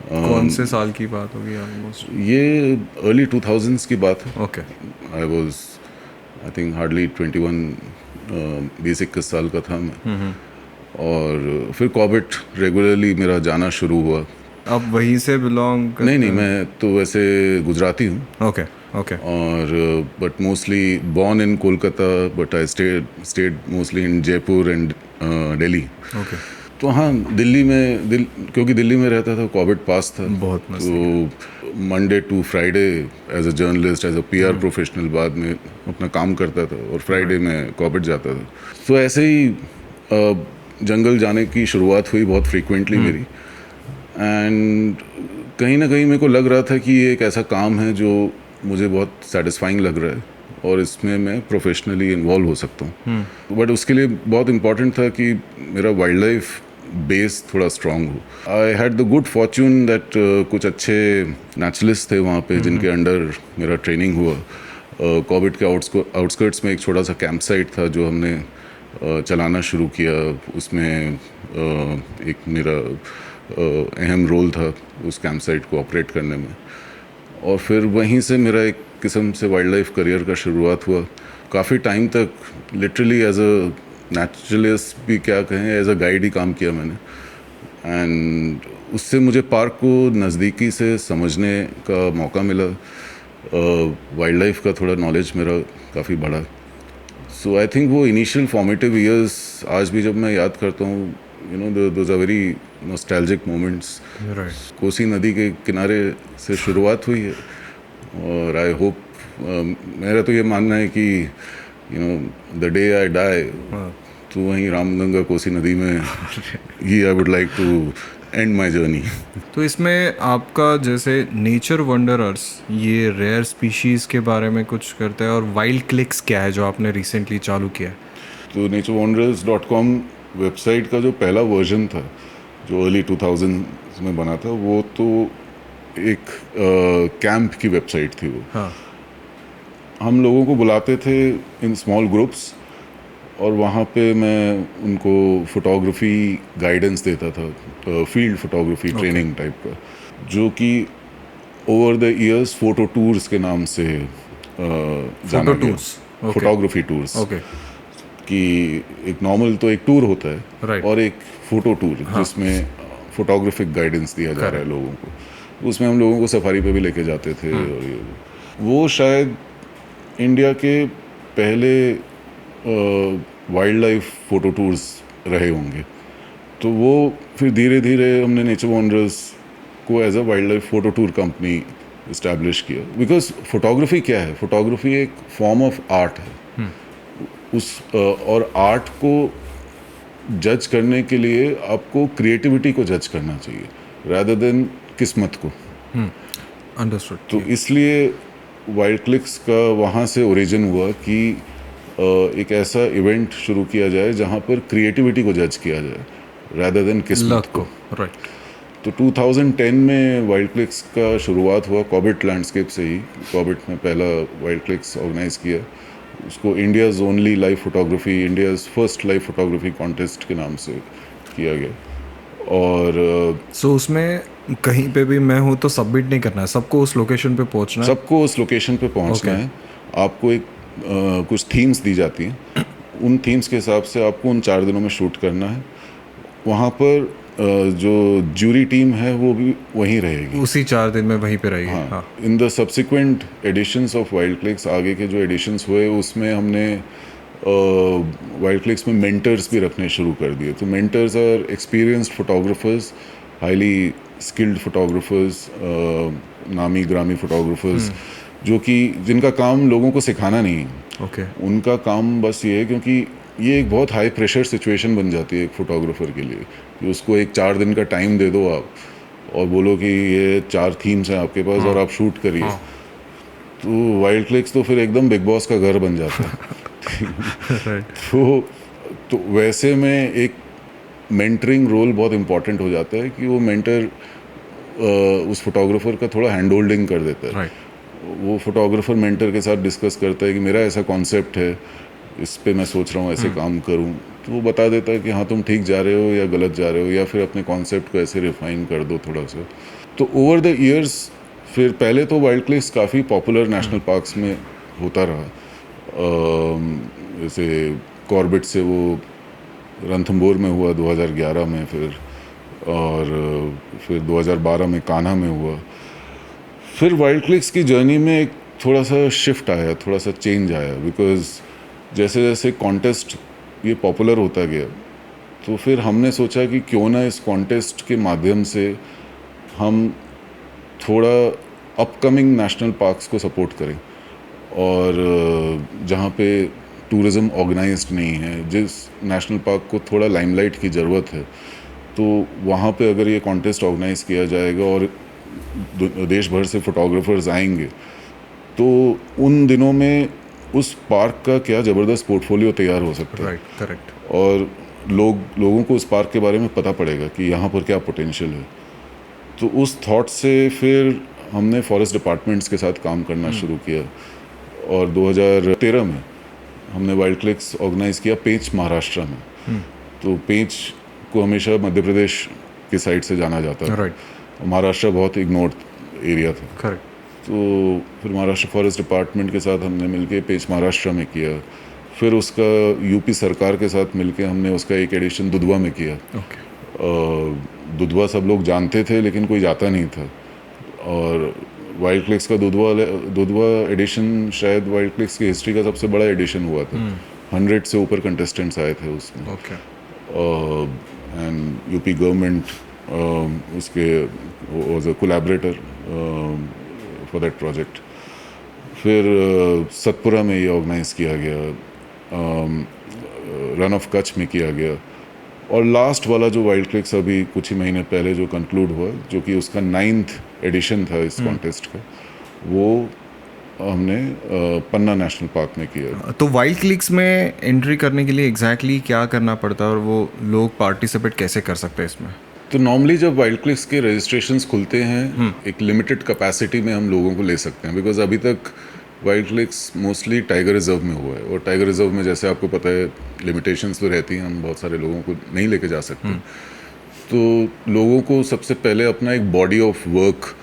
कौन से साल की बात होगी ऑलमोस्ट? ये अर्ली 2000s की बात है। Okay. I was I think hardly 21, 20-21 साल का था मैं। और फिर कॉर्बेट रेगुलरली मेरा जाना शुरू हुआ। अब वहीं से बिलोंग करते नहीं, मैं तो वैसे गुजराती हूँ, ओके ओके और but mostly born in Kolkata, but I stayed mostly in Jaipur and Delhi. Okay. तो हाँ, दिल्ली में क्योंकि दिल्ली में रहता था, कॉर्बेट पास था, बहुत मस्त। तो Monday to Friday as a journalist, as a PR professional बाद में अपना काम करता था, और फ्राइडे में कॉर्बेट जाता था। तो ऐसे ही जंगल जाने की शुरुआत हुई बहुत फ्रीक्वेंटली मेरी। एंड कहीं ना कहीं मेरे को लग रहा था कि ये एक ऐसा काम है जो मुझे बहुत सेटिस्फाइंग लग रहा है, और इसमें मैं प्रोफेशनली इन्वॉल्व हो सकता हूँ। बट उसके लिए बहुत इम्पॉर्टेंट था कि मेरा वाइल्ड लाइफ बेस थोड़ा स्ट्रांग हो। I had the good Fortune that कुछ अच्छे नेचुरलिस्ट थे वहाँ पे जिनके अंडर मेरा ट्रेनिंग हुआ। कॉर्बेट के आउटस्कर्ट्स में एक छोटा सा कैंप साइट था जो हमने चलाना शुरू किया। उसमें एक मेरा अहम रोल था उस कैंप साइट को ऑपरेट करने में, और फिर वहीं से मेरा एक किस्म से वाइल्ड लाइफ करियर का शुरुआत हुआ। काफ़ी टाइम तक लिटरली एज अ नेचुरलिस्ट भी क्या कहें, एज अ गाइड ही काम किया मैंने। एंड उससे मुझे पार्क को नज़दीकी से समझने का मौका मिला। वाइल्ड लाइफ का थोड़ा नॉलेज मेरा काफ़ी बढ़ा। सो आई थिंक वो इनिशियल फॉर्मेटिव ईयर्स आज भी जब मैं याद करता हूँ, you know, those are very nostalgic moments. Right. Kosi नदी के किनारे से शुरुआत हुई है, और आई होप, मेरा तो ये मानना है कि you know the day I die, तो वहीं रामगंगा कोसी नदी में ही I would like to end my journey. तो इसमें आपका जैसे नेचर वंडरर्स, ये रेयर स्पीशीज़ के बारे में कुछ करता है, और वाइल्ड क्लिक्स क्या है जो आपने रिसेंटली चालू किया है? तो naturewanderers.com वेबसाइट का जो पहला वर्जन था जो अर्ली 2000 में बना था, वो तो एक कैंप की वेबसाइट थी। वो हाँ। हम लोगों को बुलाते थे इन स्मॉल ग्रुप्स, और वहाँ पे मैं उनको फोटोग्राफी गाइडेंस देता था, फील्ड फोटोग्राफी ट्रेनिंग टाइप का, जो कि over the years photo tours के नाम से जाना गया। Photography tours, okay. कि एक नॉर्मल तो एक टूर होता है, Right. और एक फोटो टूर जिसमें फोटोग्राफिक गाइडेंस दिया जा रहा है लोगों को। उसमें हम लोगों को सफारी पे भी लेके जाते थे, और ये वो शायद इंडिया के पहले वाइल्ड लाइफ फोटो टूर्स रहे होंगे। तो वो फिर धीरे धीरे हमने नेचर वंडर्स को as a wildlife photo tour company establish किया। बिकॉज फोटोग्राफी क्या है, फोटोग्राफी एक फॉर्म ऑफ आर्ट है। और आर्ट को जज करने के लिए आपको क्रिएटिविटी को जज करना चाहिए rather देन किस्मत को। अंडरस्टूड। तो इसलिए वाइल्ड क्लिक्स का वहाँ से ओरिजिन हुआ कि एक ऐसा इवेंट शुरू किया जाए जहाँ पर क्रिएटिविटी को जज किया जाए rather देन किस्मत को। राइट। तो 2010 में वाइल्ड क्लिक्स का शुरुआत हुआ कॉर्बेट लैंडस्केप से ही। कॉर्बेट में पहला वाइल्ड क्लिक्स ऑर्गेनाइज किया, उसको India's only live photography, India's first live photography contest के नाम से किया गया। और सो उसमें कहीं पे भी मैं हूँ तो सबमिट नहीं करना है, सबको उस लोकेशन पे पहुँचना है? सबको उस लोकेशन पे पहुंचना है। आपको एक कुछ थीम्स दी जाती हैं, उन थीम्स के हिसाब से आपको उन 4 दिनों में शूट करना है। वहाँ पर जो ज्यूरी टीम है वो भी वहीं रहेगी, उसी 4 दिन में वहीं पे रहेगी। हाँ। In the subsequent editions of Wild Clicks, आगे के जो एडिशंस हुए उसमें हमने वाइल्ड क्लिक्स में मेंटर्स भी रखने शुरू कर दिए। तो mentors are experienced photographers, highly skilled photographers, नामी ग्रामी फोटोग्राफर्स, जो कि जिनका काम लोगों को सिखाना नहीं है। ओके। उनका काम बस ये है, क्योंकि ये एक बहुत हाई प्रेशर सिचुएशन बन जाती है एक फोटोग्राफर के लिए कि उसको एक 4 दिन का टाइम दे दो आप और बोलो कि ये 4 थीम्स हैं आपके पास और आप शूट करिए, तो वाइल्ड क्लिक्स तो फिर एकदम बिग बॉस का घर बन जाता है। तो वैसे में एक मेंटरिंग रोल बहुत इम्पॉर्टेंट हो जाता है कि वो मेंटर उस फोटोग्राफर का थोड़ा हैंड होल्डिंग कर देता है। वो फोटोग्राफर मेंटर के साथ डिस्कस करता है कि मेरा ऐसा कॉन्सेप्ट है, इस पे मैं सोच रहा हूँ ऐसे काम करूँ, तो वो बता देता है कि हाँ तुम ठीक जा रहे हो या गलत जा रहे हो, या फिर अपने कॉन्सेप्ट को ऐसे रिफाइन कर दो थोड़ा सा। तो ओवर द ईयर्स फिर पहले तो वाइल्ड क्लिक्स काफ़ी पॉपुलर नेशनल पार्क्स में होता रहा, जैसे कॉर्बेट से वो रणथंभौर में हुआ 2011 में, फिर 2012 में कान्हा में हुआ। फिर वाइल्ड क्लिक्स की जर्नी में एक थोड़ा सा शिफ्ट आया, थोड़ा सा चेंज आया, बिकॉज जैसे जैसे कॉन्टेस्ट ये पॉपुलर होता गया तो फिर हमने सोचा कि क्यों ना इस कॉन्टेस्ट के माध्यम से हम थोड़ा अपकमिंग नेशनल पार्क्स को सपोर्ट करें, और जहाँ पे टूरिज़्म ऑर्गेनाइज्ड नहीं है, जिस नेशनल पार्क को थोड़ा लाइमलाइट की ज़रूरत है, तो वहाँ पे अगर ये कॉन्टेस्ट ऑर्गेनाइज किया जाएगा और देश भर से फोटोग्राफर्स आएंगे, तो उन दिनों में उस पार्क का क्या ज़बरदस्त पोर्टफोलियो तैयार हो सकता है। Right, correct. और लोगों को उस पार्क के बारे में पता पड़ेगा कि यहाँ पर क्या पोटेंशियल है। तो उस थॉट से फिर हमने फॉरेस्ट डिपार्टमेंट्स के साथ काम करना शुरू किया, और 2013 में हमने वाइल्ड क्लिक्स ऑर्गेनाइज किया पेंच महाराष्ट्र में। तो पेंच को हमेशा मध्य प्रदेश के साइड से जाना जाता है, राइट, महाराष्ट्र बहुत इग्नोर्ड एरिया था। करेक्ट। तो फिर महाराष्ट्र फॉरेस्ट डिपार्टमेंट के साथ हमने मिलके पेंच महाराष्ट्र में किया। फिर उसका यूपी सरकार के साथ मिलके हमने उसका एक एडिशन दुधवा में किया। दुधवा सब लोग जानते थे लेकिन कोई जाता नहीं था, और वाइल्ड क्लिक्स का दुधवा एडिशन शायद वाइल्ड क्लिक्स की हिस्ट्री का सबसे बड़ा एडिशन हुआ था। 100 से ऊपर कंटेस्टेंट्स आए थे उसमें। एंड यूपी गवर्नमेंट उसके was a collaborator for that project. फिर सतपुरा में ये ऑर्गेनाइज किया गया, रन ऑफ कच्छ में किया गया, और लास्ट वाला जो वाइल्ड क्लिक्स अभी कुछ ही महीने पहले जो कंक्लूड हुआ, जो कि उसका 9th एडिशन था इस कॉन्टेस्ट का, वो हमने पन्ना नेशनल पार्क में किया। तो वाइल्ड क्लिक्स में एंट्री करने के लिए एग्जैक्टली क्या करना पड़ता है और वो लोग पार्टिसिपेट कैसे कर सकते हैं इसमें? तो नॉर्मली जब वाइल्ड क्लिक्स के रजिस्ट्रेशंस खुलते हैं एक लिमिटेड कैपेसिटी में हम लोगों को ले सकते हैं, बिकॉज अभी तक wild clicks mostly tiger reserve में हुआ है, और टाइगर रिजर्व में जैसे आपको पता है लिमिटेशंस तो रहती हैं, हम बहुत सारे लोगों को नहीं लेके जा सकते। तो लोगों को सबसे पहले अपना एक बॉडी ऑफ वर्क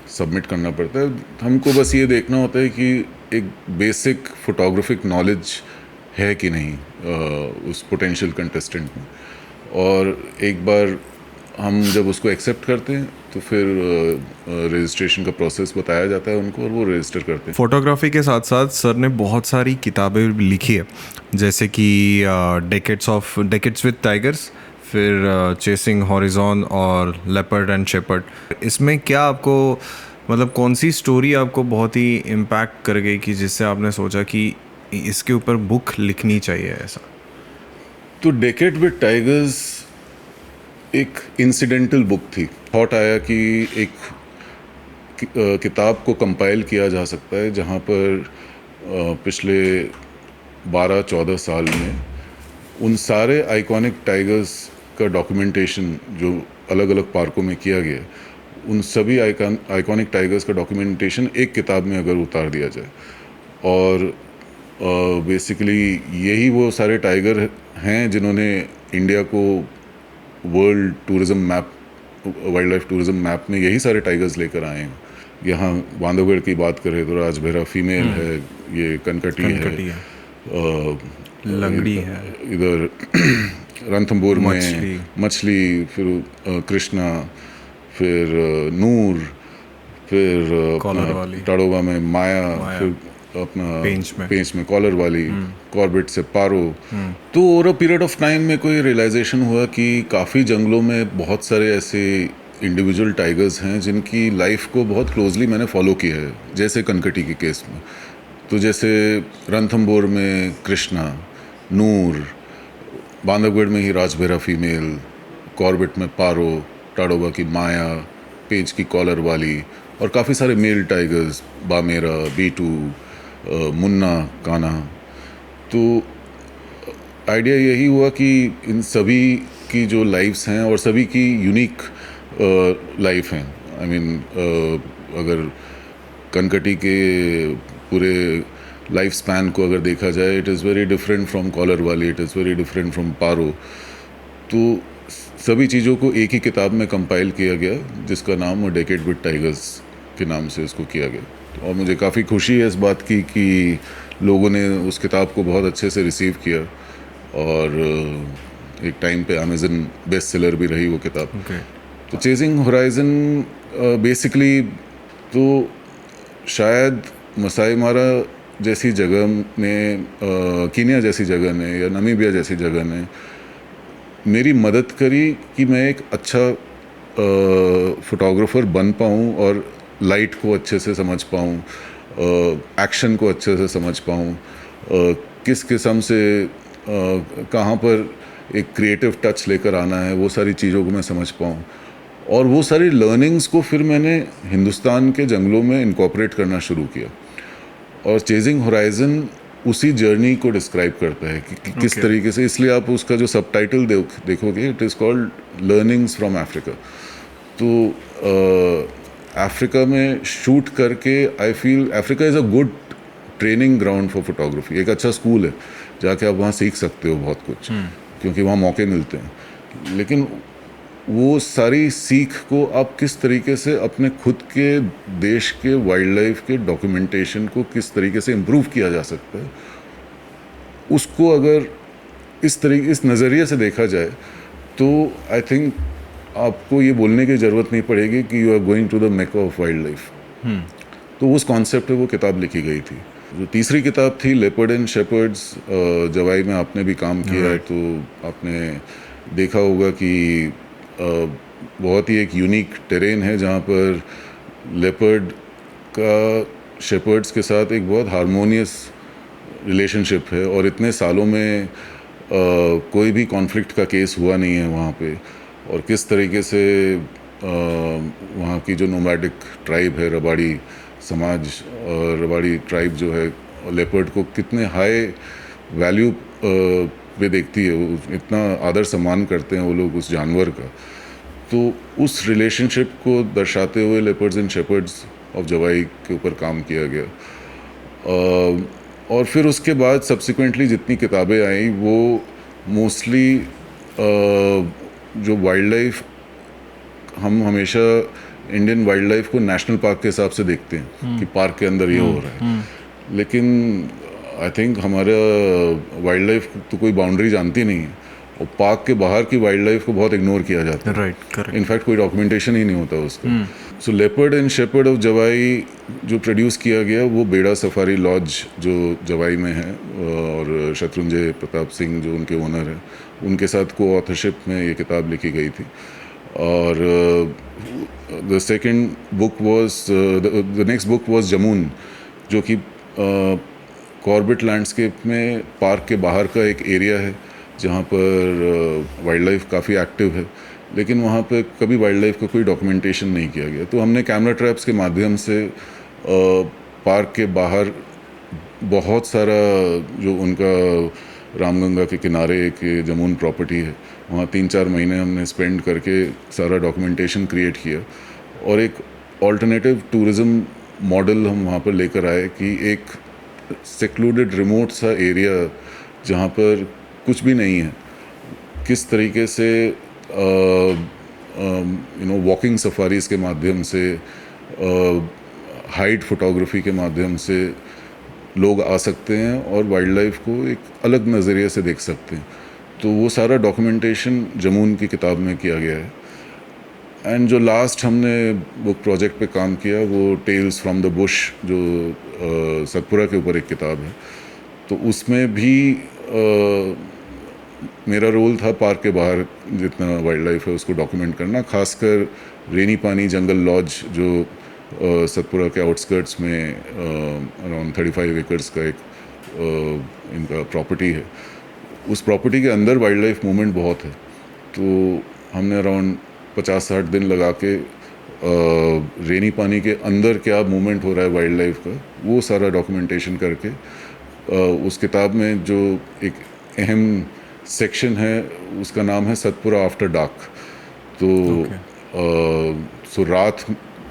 सबमिट करना पड़ता है। हमको बस ये देखना होता है कि एक बेसिक फोटोग्राफिक नॉलेज है कि नहीं उस पोटेंशियल कंटेस्टेंट में, और एक बार हम जब उसको एक्सेप्ट करते हैं तो फिर रजिस्ट्रेशन का प्रोसेस बताया जाता है उनको, और वो रजिस्टर करते हैं। फोटोग्राफी के साथ साथ सर ने बहुत सारी किताबें लिखी है, जैसे कि डेकेड्स विद टाइगर्स, फिर चेसिंग हॉरिजॉन और लेपर्ड एंड शेपर्ड। इसमें क्या आपको मतलब कौन सी स्टोरी आपको बहुत ही इम्पैक्ट कर गई कि जिससे आपने सोचा कि इसके ऊपर बुक लिखनी चाहिए ऐसा? तो डेकेड विद टाइगर्स एक इंसिडेंटल बुक थी। थॉट आया कि एक किताब को कंपाइल किया जा सकता है जहाँ पर पिछले 12-14 साल में उन सारे आइकॉनिक टाइगर्स का डॉक्यूमेंटेशन जो अलग अलग पार्कों में किया गया, उन सभी आइकॉनिक टाइगर्स का डॉक्यूमेंटेशन एक किताब में अगर उतार दिया जाए, और बेसिकली यही वो सारे टाइगर हैं जिन्होंने इंडिया को world tourism map, wild life tourism map में यही सारे टाइगर्स लेकर आए हैं। यहाँ बांधवगढ़ की बात करें तो राजभैरा फीमेल है, ये कनकटी है, लंगड़ी है, इधर रणथंभौर में मछली, फिर कृष्णा, फिर नूर, फिर टाड़ोबा में माया, फिर अपना पेंच में कॉलर वाली, कॉर्बेट से पारो। तो over a period of time में कोई रियलाइजेशन हुआ कि काफ़ी जंगलों में बहुत सारे ऐसे इंडिविजुअल टाइगर्स हैं जिनकी लाइफ को बहुत क्लोजली मैंने फॉलो किया है, जैसे कनकटी के केस में। तो जैसे रणथंभौर में कृष्णा, नूर, बांधवगढ़ में ही राजभेरा फीमेल, कॉर्बेट में पारो, टाडोबा की माया, पेज की कॉलर वाली, और काफ़ी सारे मेल टाइगर्स, बामेरा, बीटू, मुन्ना, कान्हा। तो आइडिया यही हुआ कि इन सभी की जो लाइफ्स हैं और सभी की यूनिक लाइफ हैं। आई मीन अगर कनकटी के पूरे लाइफ स्पैन को अगर देखा जाए, it is very different from collar वाली, it is very different from Paro. तो सभी चीज़ों को एक ही किताब में कंपाइल किया गया, जिसका नाम डेकेड विद टाइगर्स के नाम से इसको किया गया। और मुझे काफ़ी खुशी है इस बात की कि लोगों ने उस किताब को बहुत अच्छे से रिसीव किया, और एक टाइम पे अमेज़न बेस्ट सेलर भी रही वो किताब। तो चेजिंग होराइजन बेसिकली तो शायद मसाई मारा जैसी जगह में, कीनिया जैसी जगह ने या नमीबिया जैसी जगह ने मेरी मदद करी कि मैं एक अच्छा फोटोग्राफर बन पाऊँ और लाइट को अच्छे से समझ पाऊँ, एक्शन को अच्छे से समझ पाऊँ, किस किस्म से कहाँ पर एक क्रिएटिव टच लेकर आना है, वो सारी चीज़ों को मैं समझ पाऊँ। और वो सारी लर्निंग्स को फिर मैंने हिंदुस्तान के जंगलों में इनकॉर्पोरेट करना शुरू किया। और चेजिंग होराइजन उसी जर्नी को डिस्क्राइब करता है कि किस तरीके से, इसलिए आप उसका जो सबटाइटल देखोगे, it is called learnings from Africa. तो अफ्रीका में शूट करके I feel Africa is a good training ground for photography. एक अच्छा स्कूल है, जाके आप वहाँ सीख सकते हो बहुत कुछ, क्योंकि वहाँ मौके मिलते हैं। लेकिन वो सारी सीख को आप किस तरीके से अपने खुद के देश के वाइल्ड लाइफ के डॉक्यूमेंटेशन को किस तरीके से इम्प्रूव किया जा सकता है, उसको अगर इस नज़रिए से देखा जाए तो आई थिंक आपको ये बोलने की ज़रूरत नहीं पड़ेगी कि you are going to the Mecca of wildlife. तो उस कॉन्सेप्ट पे वो किताब लिखी गई थी। जो तीसरी किताब थी लेपर्ड एंड शेपर्ड्स, जवाई में आपने भी काम किया है, तो आपने देखा होगा कि बहुत ही एक यूनिक टेरेन है जहाँ पर लेपर्ड का शेपर्ड्स के साथ एक बहुत हारमोनियस रिलेशनशिप है, और इतने सालों में कोई भी कॉन्फ्लिक्ट का केस हुआ नहीं है वहाँ पे। और किस तरीके से वहाँ की जो नोमैडिक ट्राइब है, रबाड़ी समाज, और रबाड़ी ट्राइब जो है लेपर्ड को कितने हाई वैल्यू पे देखती है, वो इतना आदर सम्मान करते हैं वो लोग उस जानवर का। तो उस रिलेशनशिप को दर्शाते हुए लेपर्ड्स एंड शेपर्ड्स ऑफ जवाई के ऊपर काम किया गया। और फिर उसके बाद सब्सिक्वेंटली जितनी किताबें आई वो मोस्टली जो वाइल्ड लाइफ, हम हमेशा इंडियन वाइल्ड लाइफ को नेशनल पार्क के हिसाब से देखते हैं कि पार्क के अंदर ये हो रहा है, लेकिन आई थिंक हमारा वाइल्ड लाइफ तो कोई बाउंड्री जानती नहीं है, और पार्क के बाहर की वाइल्ड लाइफ को बहुत इग्नोर किया जाता है। Right, correct. इनफैक्ट कोई डॉक्यूमेंटेशन ही नहीं होता उसका। सो लेपर्ड एंड शेपर्ड ऑफ जवाई जो प्रोड्यूस किया गया, वो बेड़ा सफारी लॉज जो जवाई में है, और शत्रुंजय प्रताप सिंह जो उनके ओनर हैं, उनके साथ को ऑथरशिप में ये किताब लिखी गई थी। और the second book was the next book was जमून, जो कि कॉर्बेट लैंडस्केप में पार्क के बाहर का एक एरिया है जहाँ पर वाइल्ड लाइफ काफ़ी एक्टिव है, लेकिन वहाँ पे कभी वाइल्ड लाइफ का कोई डॉक्यूमेंटेशन नहीं किया गया। तो हमने कैमरा ट्रैप्स के माध्यम से पार्क के बाहर बहुत सारा, जो उनका रामगंगा के किनारे एक जमून प्रॉपर्टी है, वहाँ 3-4 महीने हमने स्पेंड करके सारा डॉक्यूमेंटेशन क्रिएट किया, और एक ऑल्टरनेटिव टूरिज़्म मॉडल हम वहाँ पर लेकर आए कि एक सेक्लूडेड रिमोट सा एरिया जहाँ पर कुछ भी नहीं है, किस तरीके से वॉकिंग सफारीज़ के माध्यम से, हाइट फोटोग्राफी के माध्यम से लोग आ सकते हैं और वाइल्ड लाइफ को एक अलग नज़रिए से देख सकते हैं। तो वो सारा डॉक्यूमेंटेशन जमून की किताब में किया गया है। एंड जो लास्ट हमने बुक प्रोजेक्ट पे काम किया वो टेल्स फ्रॉम द बुश, जो सतपुरा के ऊपर एक किताब है। तो उसमें भी मेरा रोल था पार्क के बाहर जितना वाइल्ड लाइफ है उसको डॉक्यूमेंट करना, खासकर रेनी पानी जंगल लॉज जो सतपुरा के आउटस्कर्ट्स में अराउंड 35 एकर्स का एक इनका प्रॉपर्टी है, उस प्रॉपर्टी के अंदर वाइल्ड लाइफ मूवमेंट बहुत है। तो हमने अराउंड 50-60 दिन लगा के रेनी पानी के अंदर क्या मूवमेंट हो रहा है वाइल्ड लाइफ का, वो सारा डॉक्यूमेंटेशन करके उस किताब में जो एक अहम सेक्शन है उसका नाम है सतपुरा आफ्टर डार्क। तो सो रात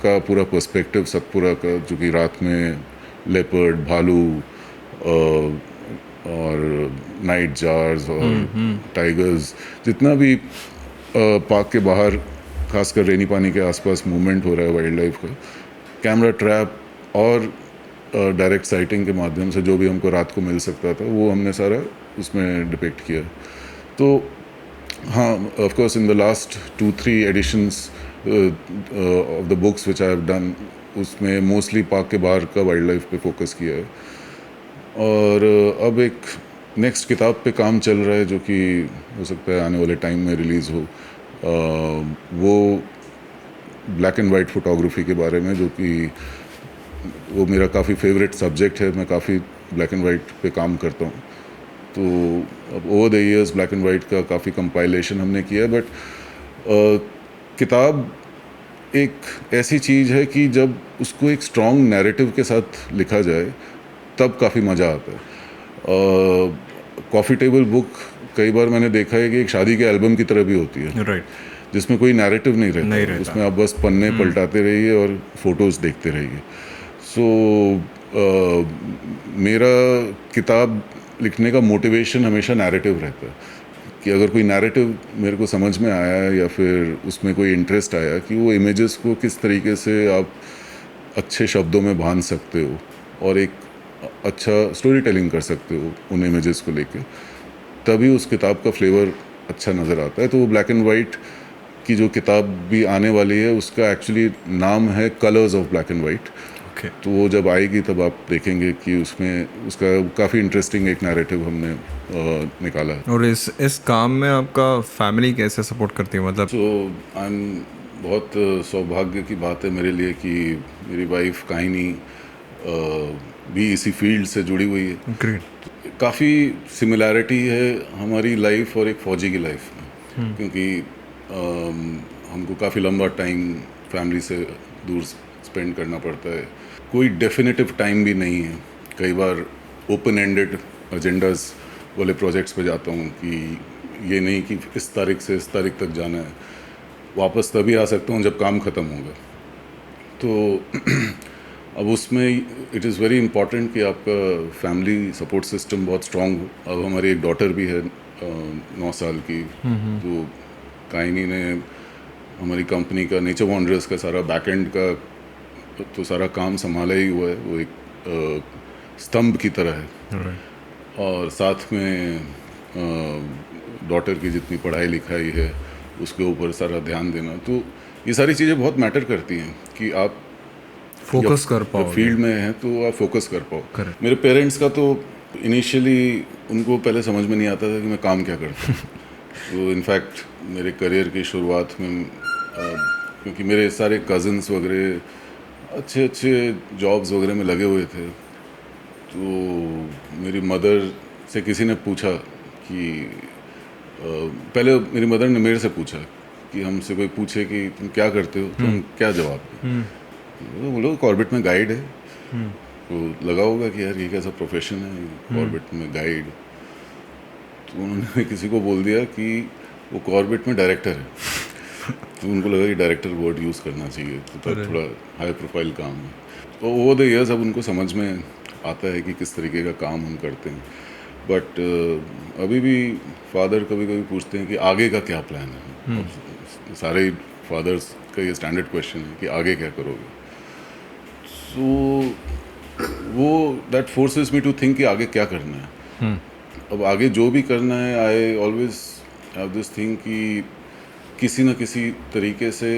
का पूरा पर्सपेक्टिव सतपुरा का, जो कि रात में लेपर्ड, भालू और नाइट जार्स और टाइगर्स, जितना भी पार्क के बाहर खासकर रेनी पानी के आसपास मूवमेंट हो रहा है वाइल्ड लाइफ का, कैमरा ट्रैप और डायरेक्ट साइटिंग के माध्यम से जो भी हमको रात को मिल सकता था वो हमने सारा उसमें डिपिक्ट किया। तो हाँ, of course in the last 2-3 editions of the books which I have done, उसमें मोस्टली पार्क के बाहर का वाइल्ड लाइफ पे फोकस किया है। और अब एक नेक्स्ट किताब पे काम चल रहा है जो कि हो सकता है आने वाले टाइम में रिलीज़ हो। वो ब्लैक एंड वाइट फोटोग्राफी के बारे में, जो कि वो मेरा काफ़ी फेवरेट सब्जेक्ट है। मैं काफ़ी ब्लैक एंड वाइट पे काम करता हूँ। तो अब over the years black and white का काफ़ी कंपाइलेशन हमने किया है। बट किताब एक ऐसी चीज़ है कि जब उसको एक स्ट्रॉन्ग नैरेटिव के साथ लिखा जाए तब काफ़ी मज़ा आता है। कॉफ़ी टेबल बुक कई बार मैंने देखा है कि एक शादी के एल्बम की तरह भी होती है, राइट, जिसमें कोई नैरेटिव नहीं रहता। उसमें आप बस पन्ने पलटाते रहिए और फोटोज़ देखते रहिए। सो मेरा किताब लिखने का मोटिवेशन हमेशा नैरेटिव रहता है कि अगर कोई नैरेटिव मेरे को समझ में आया या फिर उसमें कोई इंटरेस्ट आया कि वो इमेजेस को किस तरीके से आप अच्छे शब्दों में बांध सकते हो और एक अच्छा स्टोरी टेलिंग कर सकते हो उन इमेजेस को लेके, तभी उस किताब का फ्लेवर अच्छा नज़र आता है। तो वो ब्लैक एंड वाइट की जो किताब भी आने वाली है उसका एक्चुअली नाम है colours of black and white. तो वो जब आएगी तब आप देखेंगे कि उसमें उसका काफ़ी इंटरेस्टिंग एक नैरेटिव हमने निकाला है। और इस काम में आपका फैमिली कैसे सपोर्ट करती है, मतलब? तो आई एम बहुत सौभाग्य की बात है मेरे लिए कि मेरी वाइफ काहिनी भी इसी फील्ड से जुड़ी हुई है। ग्रेट। काफ़ी सिमिलैरिटी है हमारी लाइफ और एक फ़ौजी की लाइफ में, क्योंकि हमको काफ़ी लंबा टाइम फैमिली से दूर स्पेंड करना पड़ता है। कोई डेफिनेटिव टाइम भी नहीं है। कई बार ओपन एंडेड एजेंडाज वाले प्रोजेक्ट्स पे जाता हूँ कि ये नहीं कि इस तारीख से इस तारीख तक जाना है, वापस तभी आ सकता हूँ जब काम ख़त्म होगा। तो अब उसमें इट इज़ वेरी इम्पॉर्टेंट कि आपका फैमिली सपोर्ट सिस्टम बहुत स्ट्रॉन्ग हो। अब हमारी एक डॉटर भी है 9 साल की। तो काइनी ने हमारी कंपनी का नेचर वॉन्डरर्स का सारा बैकएंड का तो सारा काम संभाला ही हुआ है। वो एक स्तंभ की तरह है। और साथ में डॉटर की जितनी पढ़ाई लिखाई है उसके ऊपर सारा ध्यान देना, तो ये सारी चीज़ें बहुत मैटर करती हैं कि आप फोकस कर पाओ फील्ड में है तो आप फोकस कर पाओ। Correct. मेरे पेरेंट्स का तो इनिशियली उनको पहले समझ में नहीं आता था कि मैं काम क्या करता हूँ। तो इनफैक्ट मेरे करियर की शुरुआत में क्योंकि मेरे सारे कज़न्स वगैरह अच्छे अच्छे जॉब्स वगैरह में लगे हुए थे, तो मेरी मदर से किसी ने पूछा कि पहले मेरी मदर ने मेरे से पूछा कि हमसे कोई पूछे कि तुम क्या करते हो तो हम क्या जवाब दें। तो बोलो कॉर्बेट में गाइड है। तो लगा होगा कि यार ये कैसा प्रोफेशन है कॉर्बेट में गाइड। तो उन्होंने किसी को बोल दिया कि वो कॉर्बेट में डायरेक्टर है। तो उनको लगा कि डायरेक्टर वर्ड यूज़ करना चाहिए, तो तब थोड़ा हाई प्रोफाइल काम है। तो ओवर द ईयर्स अब उनको समझ में आता है कि किस तरीके का काम हम करते हैं। बट अभी भी फादर कभी कभी पूछते हैं कि आगे का क्या प्लान है। सारे फादर्स का ये स्टैंडर्ड क्वेश्चन है कि आगे क्या करोगे। सो वो that forces me to think कि आगे क्या करना है। अब आगे जो भी करना है, I always have this thing कि किसी न किसी तरीके से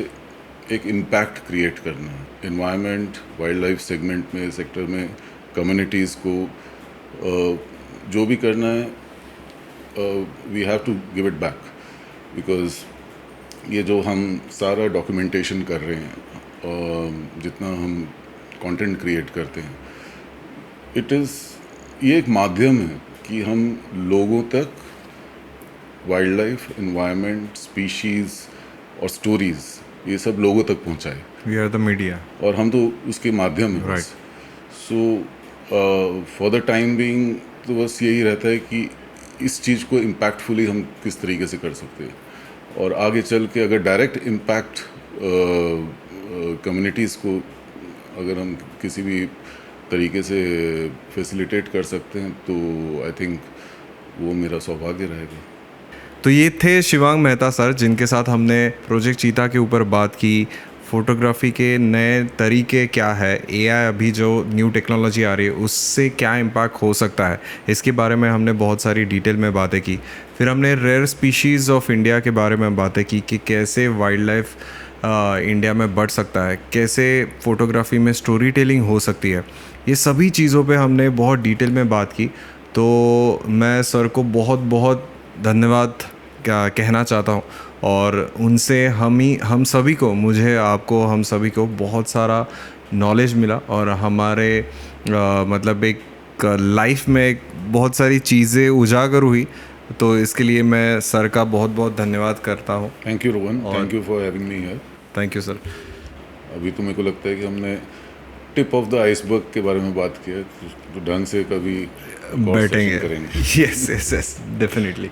एक इम्पैक्ट क्रिएट करना है। एनवायरनमेंट, वाइल्ड लाइफ सेगमेंट में, सेक्टर में, कम्युनिटीज़ को जो भी करना है we have to give it back. Because ये जो हम सारा डॉक्यूमेंटेशन कर रहे हैं, जितना हम कंटेंट क्रिएट करते हैं, ये एक माध्यम है कि हम लोगों तक वाइल्ड लाइफ, एनवायरनमेंट, स्पीशीज़ और स्टोरीज़ ये सब लोगों तक पहुंचाए, वी आर द मीडिया। और हम तो उसके माध्यम हैं बस। So for the time being तो बस यही रहता है कि इस चीज़ को इम्पैक्टफुली हम किस तरीके से कर सकते हैं, और आगे चल के अगर डायरेक्ट इम्पैक्ट कम्युनिटीज़ को अगर हम किसी भी तरीके से फैसिलिटेट कर सकते हैं तो आई थिंक वो मेरा सौभाग्य रहेगा। तो ये थे शिवांग मेहता सर, जिनके साथ हमने प्रोजेक्ट चीता के ऊपर बात की। फोटोग्राफी के नए तरीके क्या है, एआई अभी जो न्यू टेक्नोलॉजी आ रही है उससे क्या इम्पैक्ट हो सकता है, इसके बारे में हमने बहुत सारी डिटेल में बातें की। फिर हमने रेयर स्पीशीज़ ऑफ इंडिया के बारे में बातें की कि कैसे वाइल्ड लाइफ इंडिया में बढ़ सकता है, कैसे फ़ोटोग्राफी में स्टोरी टेलिंग हो सकती है। ये सभी चीज़ों पे हमने बहुत डिटेल में बात की। तो मैं सर को बहुत बहुत धन्यवाद कहना चाहता हूँ, और उनसे हम सभी को, मुझे, आपको, हम सभी को बहुत सारा नॉलेज मिला, और हमारे मतलब एक लाइफ में एक बहुत सारी चीज़ें उजागर हुई। तो इसके लिए मैं सर का बहुत बहुत धन्यवाद करता हूँ। Thank you Rohan, thank you for having me here. Thank you sir. अभी तो मेरे को लगता है कि हमने टिप ऑफ द आइसबर्ग के बारे में बात किया, तो ढंग से कभी बैठेंगे। करेंगे। Yes yes yes, definitely.